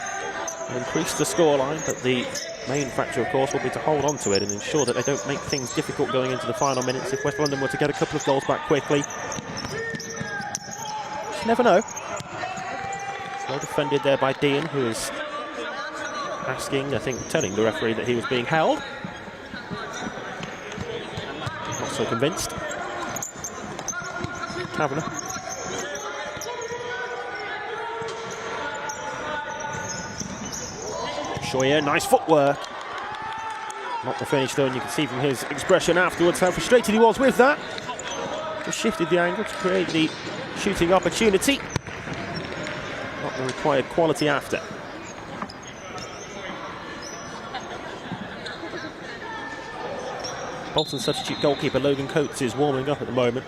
increase the scoreline, but the main factor, of course, will be to hold on to it and ensure that they don't make things difficult going into the final minutes. If West London were to get a couple of goals back quickly, you never know. Well defended there by Dean, who is asking, I think, telling the referee that he was being held. Not so convinced. Kavanagh. Shoya, nice footwork. Not the finish though, and you can see from his expression afterwards how frustrated he was with that. Just shifted the angle to create the shooting opportunity. Not the required quality after. Bolton substitute goalkeeper Logan Coates is warming up at the moment.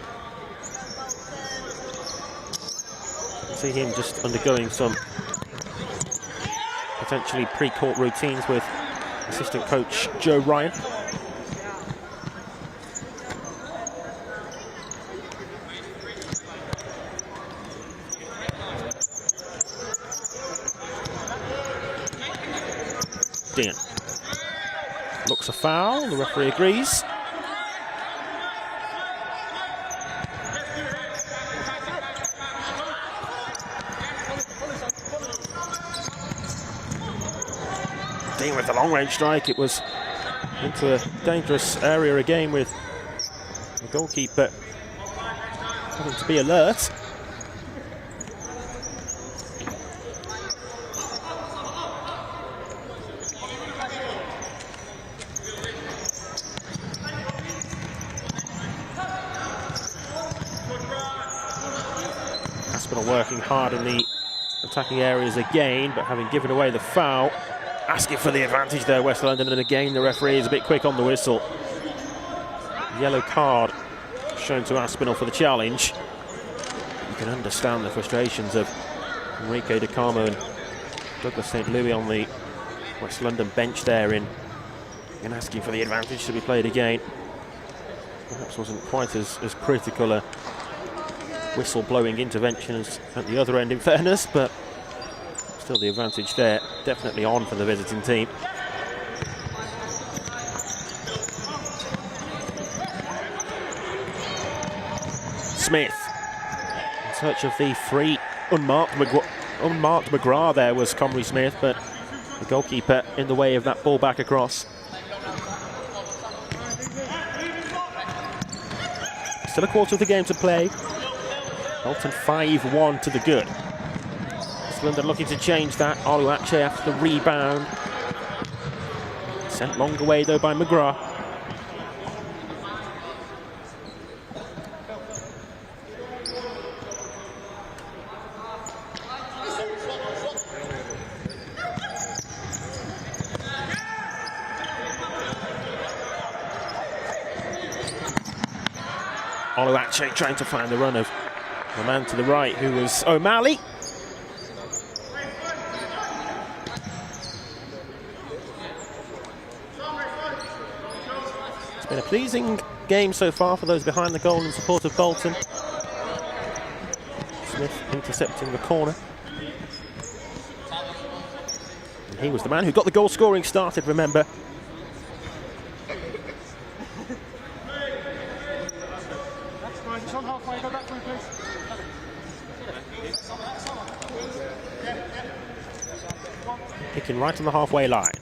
You can see him just undergoing some potentially pre-court routines with assistant coach Joe Ryan. Dean. Looks a foul, the referee agrees. Dean with the long-range strike. It was into a dangerous area again with the goalkeeper having to be alert. Aspinall working hard in the attacking areas again, but having given away the foul, asking for the advantage there, West London, and again the referee is a bit quick on the whistle. Yellow card shown to Aspinall for the challenge. You can understand the frustrations of Enrique De Carmo and Douglas St. Louis on the West London bench there in asking for the advantage to be played again. Perhaps wasn't quite as critical a whistle-blowing intervention as at the other end, in fairness, but still the advantage there, definitely on for the visiting team. Smith, in search of the free, unmarked McGrath there was Comrie Smith, but the goalkeeper in the way of that ball back across. Still a quarter of the game to play. Bolton 5-1 to the good. West London looking to change that. Oluwache after the rebound. Sent long away though by McGrath. Oluwache trying to find the run of the man to the right, who was O'Malley. It's been a pleasing game so far for those behind the goal in support of Bolton. Smith intercepting the corner. And he was the man who got the goal scoring started, remember. Picking right on the halfway line.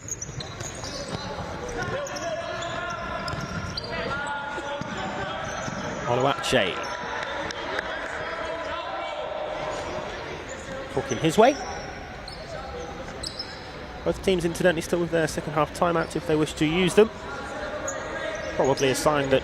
Oluwache. Talking his way. Both teams incidentally still with their second half timeouts if they wish to use them. Probably a sign that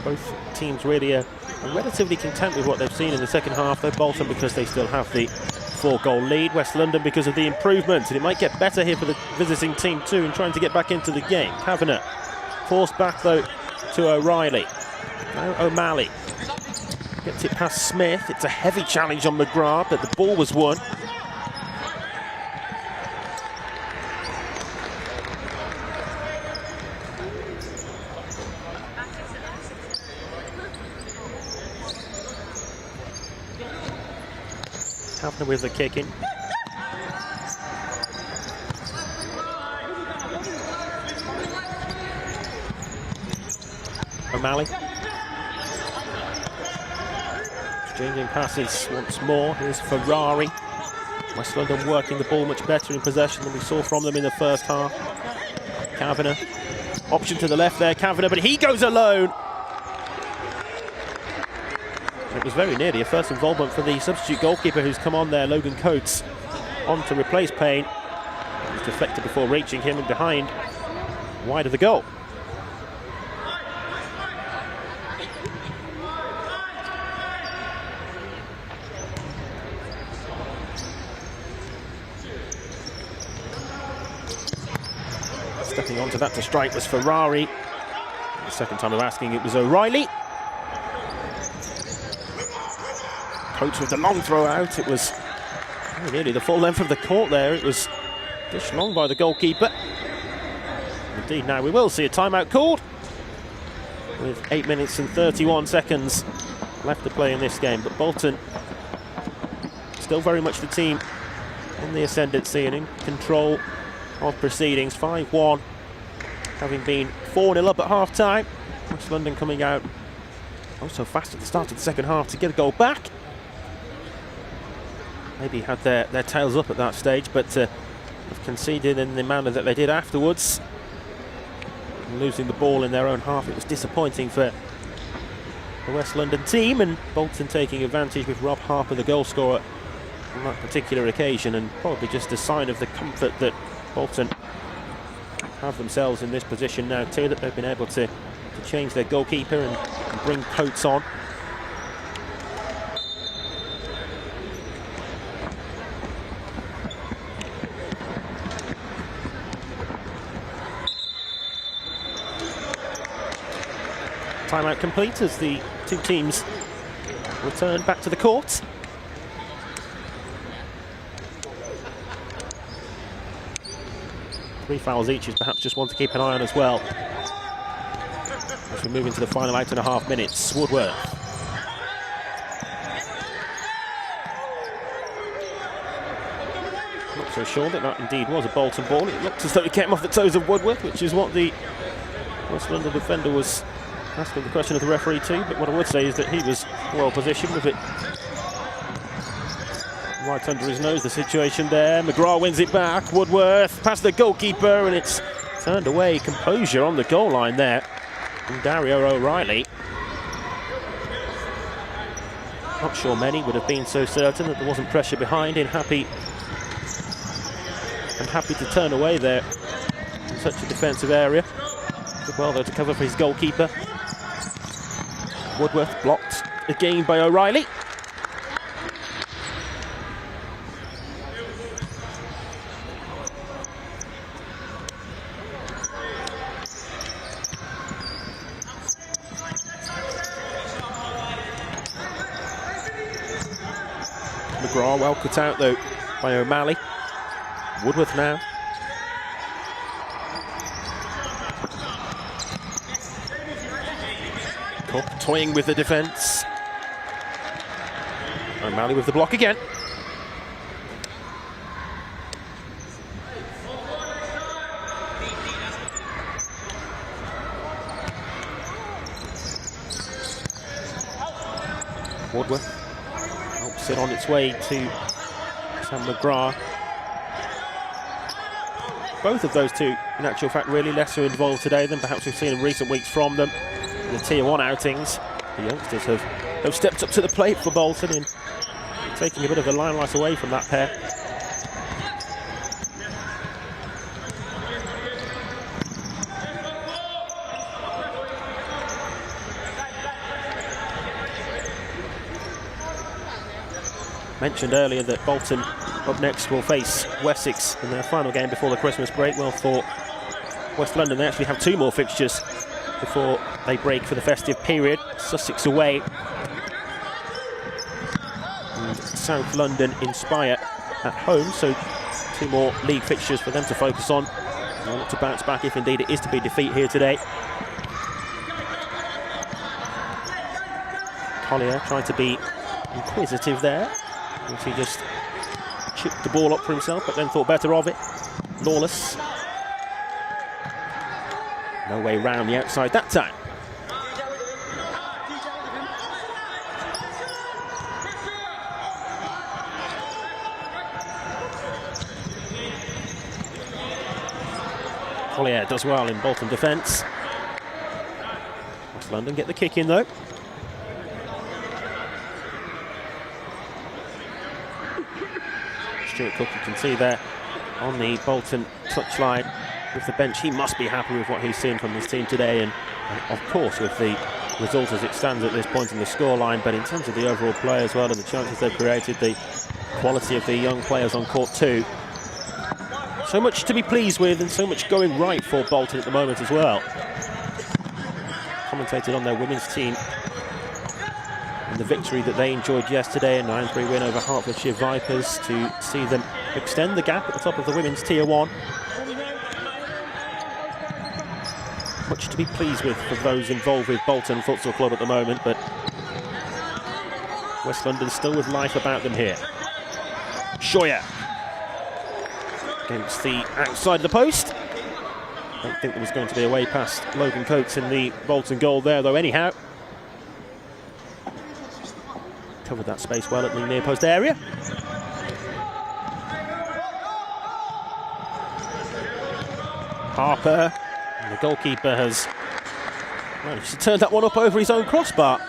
both teams really are relatively content with what they've seen in the second half. Though Bolton because they still have the 4-goal lead, West London because of the improvements, and it might get better here for the visiting team too in trying to get back into the game. Kavanagh forced back though to O'Reilly. Now O'Malley gets it past Smith. It's a heavy challenge on McGrath, but the ball was won. Kavanagh with the kick in. O'Malley. Exchanging passes once more. Here's Ferrari. West London working the ball much better in possession than we saw from them in the first half. Kavanagh. Option to the left there, Kavanagh, but he goes alone. It was very nearly a first involvement for the substitute goalkeeper who's come on there, Logan Coates, on to replace Payne. It was deflected before reaching him and behind, wide of the goal. Stepping onto that to strike was Ferrari. The second time of asking it was O'Reilly. Coates with the long throw out. It was nearly the full length of the court there. It was dished long by the goalkeeper. Indeed, now we will see a timeout called with 8 minutes and 31 seconds left to play in this game. But Bolton still very much the team in the ascendancy and in control of proceedings. 5-1, having been 4-0 up at half-time. West London coming out so fast at the start of the second half to get a goal back. Maybe had their tails up at that stage, but have conceded in the manner that they did afterwards. And losing the ball in their own half, it was disappointing for the West London team, and Bolton taking advantage with Rob Harper, the goal scorer, on that particular occasion, and probably just a sign of the comfort that Bolton have themselves in this position now too, that they've been able to change their goalkeeper and bring Coates on. Timeout complete as the two teams return back to the court. Three fouls each is perhaps just one to keep an eye on as well, as we move into the final 8.5 minutes. Woodworth. Not so sure that indeed was a Bolton ball. It looked as though it came off the toes of Woodworth, which is what the West London defender was asking the question of the referee too, but what I would say is that he was well positioned with it right under his nose. The situation there, McGrath wins it back, Woodworth past the goalkeeper, and it's turned away. Composure on the goal line there from Dario O'Reilly. Not sure many would have been so certain that there wasn't pressure behind, and happy to turn away there in such a defensive area. Did well though to cover for his goalkeeper. Woodworth blocked again by O'Reilly. McGrath well cut out though by O'Malley. Woodworth now. Toying with the defence. O'Malley with the block again. Woodworth helps it on its way to Sam McGrath. Both of those two, in actual fact, really lesser involved today than perhaps we've seen in recent weeks from them. In the Tier 1 outings, the youngsters have stepped up to the plate for Bolton in taking a bit of the limelight away from that pair. Mentioned earlier that Bolton up next will face Wessex in their final game before the Christmas break. Well, for West London, they actually have two more fixtures before they break for the festive period. Sussex away and South London Inspire at home, so two more league fixtures for them to focus on. They'll look to bounce back if indeed it is to be defeat here today. Collier tried to be inquisitive there, and he just chipped the ball up for himself, but then thought better of it. Lawless. No way round the outside that time. Collier does well in Bolton defence. West London get the kick in though. Stuart Cook, you can see there on the Bolton touchline with the bench. He must be happy with what he's seen from this team today, and of course with the result as it stands at this point in the scoreline, but in terms of the overall play as well and the chances they've created, the quality of the young players on court too. So much to be pleased with and so much going right for Bolton at the moment as well. Commentated on their women's team and the victory that they enjoyed yesterday, a 9-3 win over Hertfordshire Vipers, to see them extend the gap at the top of the women's Tier 1. Much to be pleased with for those involved with Bolton Futsal Club at the moment, but West London still with life about them here. Shoya against the outside of the post. I don't think there was going to be a way past Logan Coates in the Bolton goal there though anyhow. Covered that space well at the near post area. Harper, and the goalkeeper has managed to turn that one up over his own crossbar.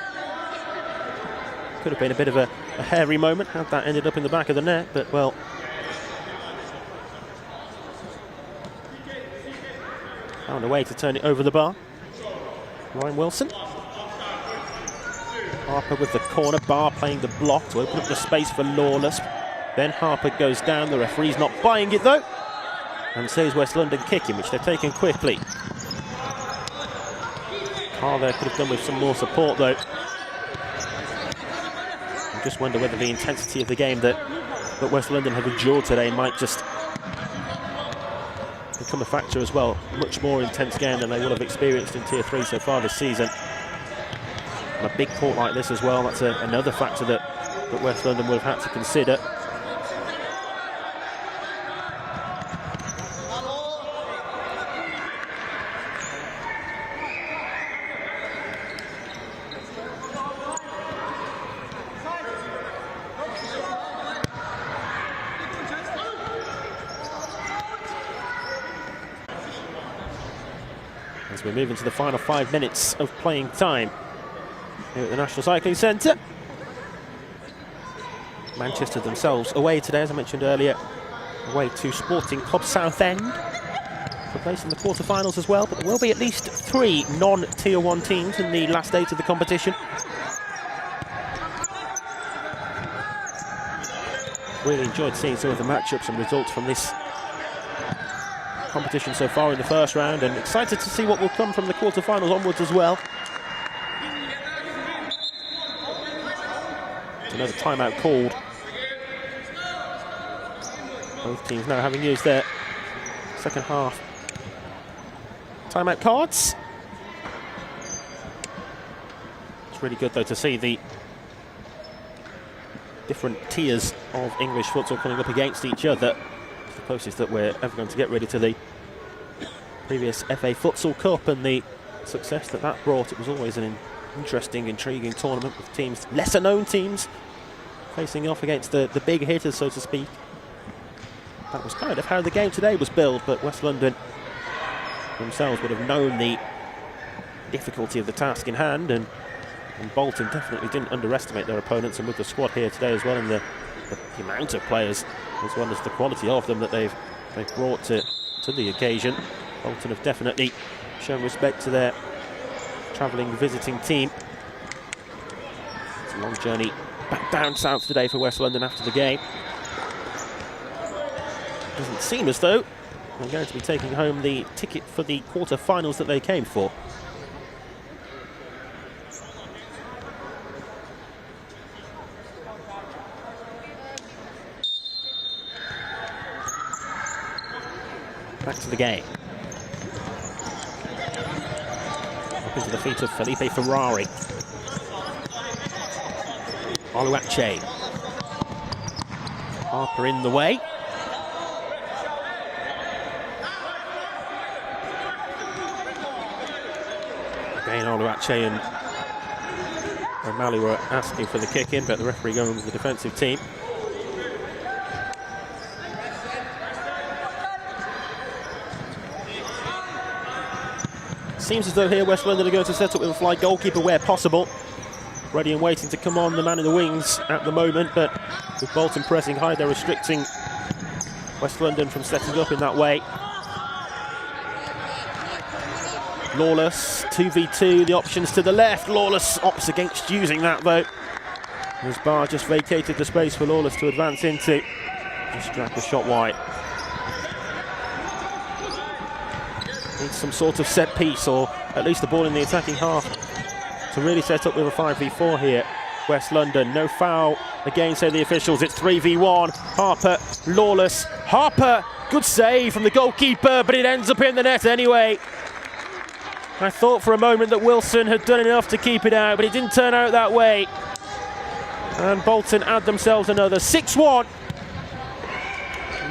Could have been a bit of a hairy moment had that ended up in the back of the net, but well, found a way to turn it over the bar. Ryan Wilson. Harper with the corner, Barr playing the block to open up the space for Lawless. Then Harper goes down, the referee's not buying it though. And saves West London kicking, which they're taking quickly. Carr there could have done with some more support though. I just wonder whether the intensity of the game that West London have endured today might just become a factor as well. Much more intense game than they will have experienced in Tier 3 so far this season. And a big port like this as well, that's another factor that West London would have had to consider. As we move into the final 5 minutes of playing time here at the National Cycling Centre. Manchester themselves away today, as I mentioned earlier, away to Sporting Club Southend for place in the quarter-finals as well, but there will be at least 3 non-Tier 1 teams in the last 8 of the competition. Really enjoyed seeing some of the matchups and results from this competition so far in the first round, and excited to see what will come from the quarter-finals onwards as well. Another timeout called. Both teams now having used their second half timeout cards. It's really good though to see the different tiers of English futsal coming up against each other. It's the closest that we're ever going to get really to the previous FA Futsal Cup and the success that brought. It was always an interesting, intriguing tournament with teams, lesser known teams, facing off against the big hitters, so to speak. That was kind of how the game today was billed, but West London themselves would have known the difficulty of the task in hand, and Bolton definitely didn't underestimate their opponents, and with the squad here today as well, and the amount of players as well as the quality of them that they've brought to the occasion, Bolton have definitely shown respect to their travelling visiting team. It's a long journey back down south today for West London after the game. Doesn't seem as though they're going to be taking home the ticket for the quarter-finals that they came for. Back to the game. Up into the feet of Felipe Ferrari. Oluwache. Harper in the way. Again, Oluwache and O'Malley were asking for the kick in, but the referee going with the defensive team. Seems as though here West London are going to set up with a fly goalkeeper where possible. Ready and waiting to come on, the man in the wings at the moment, but with Bolton pressing high, they're restricting West London from setting up in that way. Lawless, 2v2, the options to the left. Lawless opts against using that though. As Barr just vacated the space for Lawless to advance into. Just dragged the shot wide. Needs some sort of set piece, or at least the ball in the attacking half, to really set up with a 5v4 here. West London, no foul again, say the officials. It's 3v1. Harper, Lawless. Harper, good save from the goalkeeper, but it ends up in the net anyway. I thought for a moment that Wilson had done enough to keep it out, but it didn't turn out that way. And Bolton add themselves another 6-1.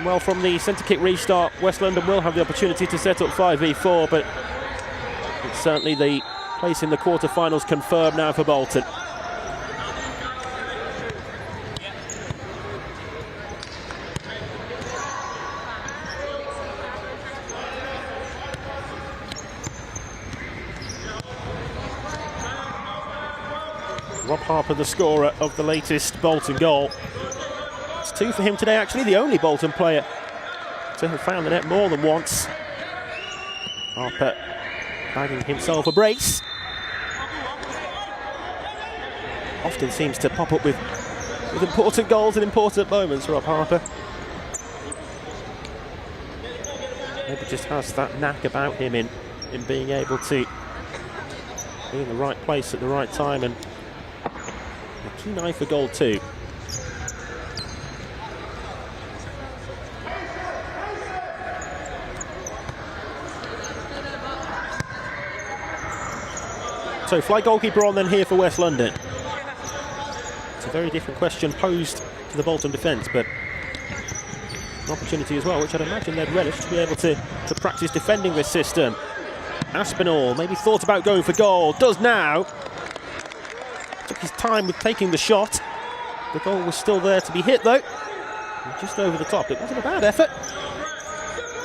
Well, from the centre kick restart, West London will have the opportunity to set up 5v4, but it's certainly the place in the quarter-finals confirmed now for Bolton. Rob Harper, the scorer of the latest Bolton goal. It's 2 for him today, actually, the only Bolton player to have found the net more than once. Harper bagging himself a brace. Often seems to pop up with important goals and important moments, Rob Harper. Maybe just has that knack about him in being able to be in the right place at the right time, and a keen eye for goal too. So fly goalkeeper on then here for West London. It's a very different question posed to the Bolton defence, but an opportunity as well, which I'd imagine they'd relish to be able to practice defending this system. Aspinall maybe thought about going for goal, does now. Took his time with taking the shot. The goal was still there to be hit though. And just over the top. It wasn't a bad effort.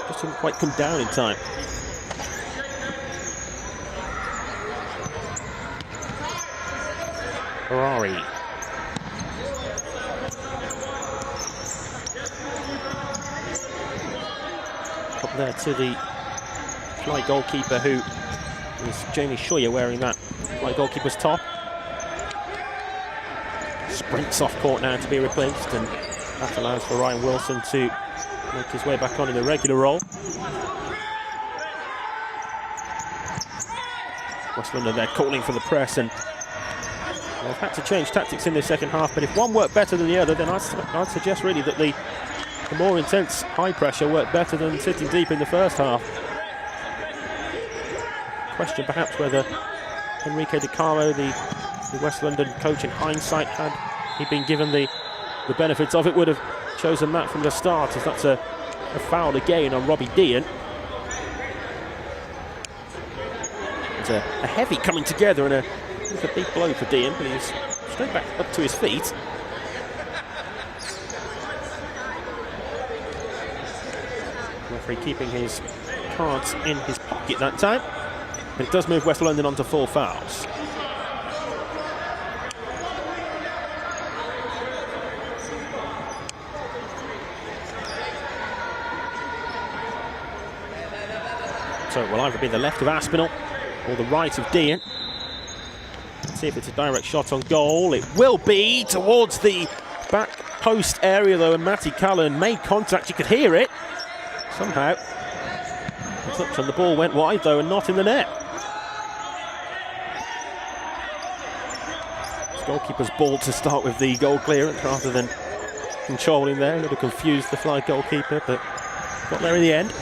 Just didn't quite come down in time. Ferrari. Up there to the fly goalkeeper, who is Jamie Scheuer, wearing that fly goalkeeper's top. Sprints off court now to be replaced, and that allows for Ryan Wilson to make his way back on in the regular role. West London there calling for the press, and they've had to change tactics in the second half, but if one worked better than the other, then I'd suggest really that the more intense high pressure worked better than sitting deep in the first half. Question perhaps whether Enrique Di Carlo, the West London coach, in hindsight, had he been given the benefits of it, would have chosen that from the start, as that's a foul again on Robbie Dean. It's a heavy coming together, and it's a big blow for Dean, but he's straight back up to his feet. Referee keeping his cards in his pocket that time, but it does move West London onto 4 fouls. So it will either be the left of Aspinall or the right of Dean. Let's see if it's a direct shot on goal. It will be towards the back post area though, and Matty Callan made contact. You could hear it somehow. The touch on the ball went wide though, and not in the net. It's goalkeeper's ball to start with the goal clearance rather than controlling there. It would have confused the fly goalkeeper, but got there in the end.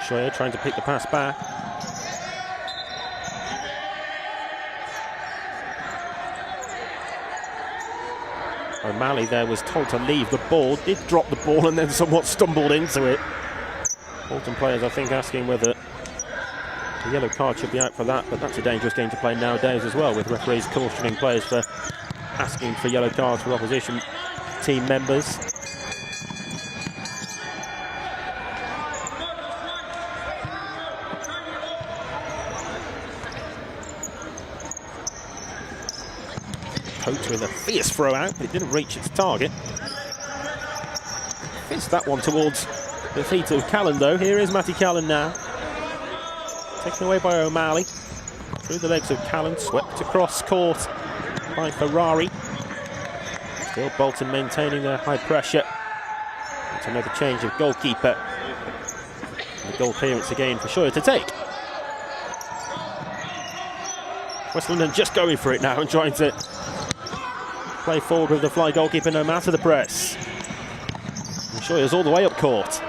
Scheuer trying to pick the pass back. O'Malley there was told to leave the ball, did drop the ball and then somewhat stumbled into it. Bolton players, I think, asking whether the yellow card should be out for that, but that's a dangerous game to play nowadays as well, with referees cautioning players for asking for yellow cards for opposition team members. Coates with a fierce throw out, but it didn't reach its target. Fits that one towards the feet of Callan though. Here is Matty Callan now. Taken away by O'Malley. Through the legs of Callan, swept across court by Ferrari. Still Bolton maintaining their high pressure. It's another change of goalkeeper. And the goal clearance again for Scheuer to take. West London just going for it now and trying to play forward with the fly goalkeeper no matter the press. And Scheuer's all the way up court.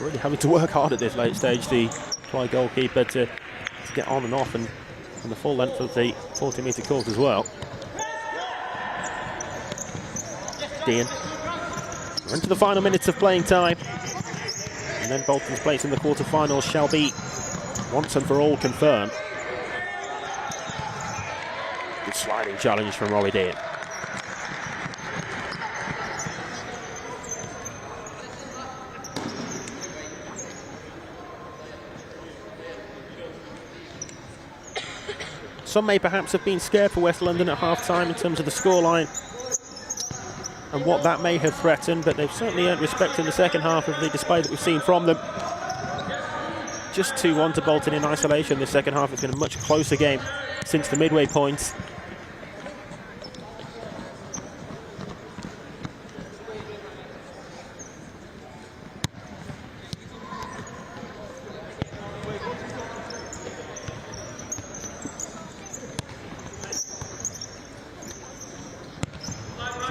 Really having to work hard at this late stage, the fly goalkeeper, to get on and off and the full length of the 40-metre court as well. Dean. We're into the final minutes of playing time. And then Bolton's place in the quarter-finals shall be once and for all confirmed. Good sliding challenge from Rory Dean. Some may perhaps have been scared for West London at half-time in terms of the scoreline and what that may have threatened, but they've certainly earned respect in the second half of the display that we've seen from them. Just 2-1 to Bolton in isolation this second half. It's been a much closer game since the midway points.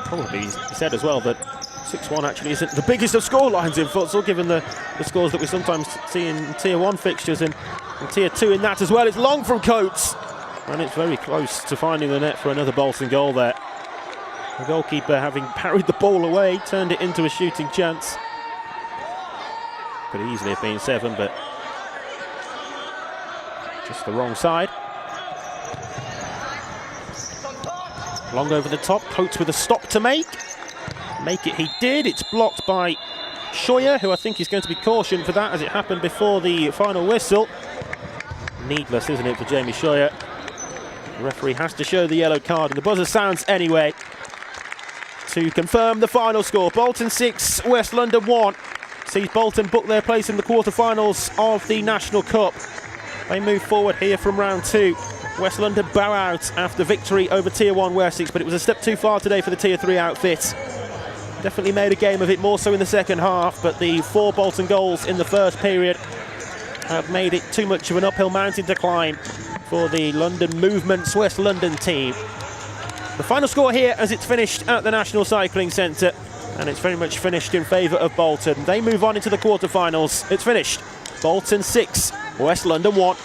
Probably be said as well that 6-1 actually isn't the biggest of score lines in futsal, given the scores that we sometimes see in Tier 1 fixtures and Tier 2 in that as well. It's long from Coates, and it's very close to finding the net for another Bolton goal there. The goalkeeper, having parried the ball away, turned it into a shooting chance. Could easily have been 7, but just the wrong side. Long over the top, Coates with a stop to make. Make it he did. It's blocked by Scheuer, who I think is going to be cautioned for that, as it happened before the final whistle. Needless, isn't it, for Jamie Scheuer? The referee has to show the yellow card, and the buzzer sounds anyway to confirm the final score. Bolton 6, West London 1. Sees Bolton book their place in the quarter-finals of the National Cup. They move forward here from round 2. West London bow out after victory over Tier 1 Wessex, but it was a step too far today for the Tier 3 outfit. Definitely made a game of it, more so in the second half, but the 4 Bolton goals in the first period have made it too much of an uphill mountain to climb for the London Movement's West London team. The final score here as it's finished at the National Cycling Centre, and it's very much finished in favour of Bolton. They move on into the quarter-finals. It's finished. Bolton 6, West London 1.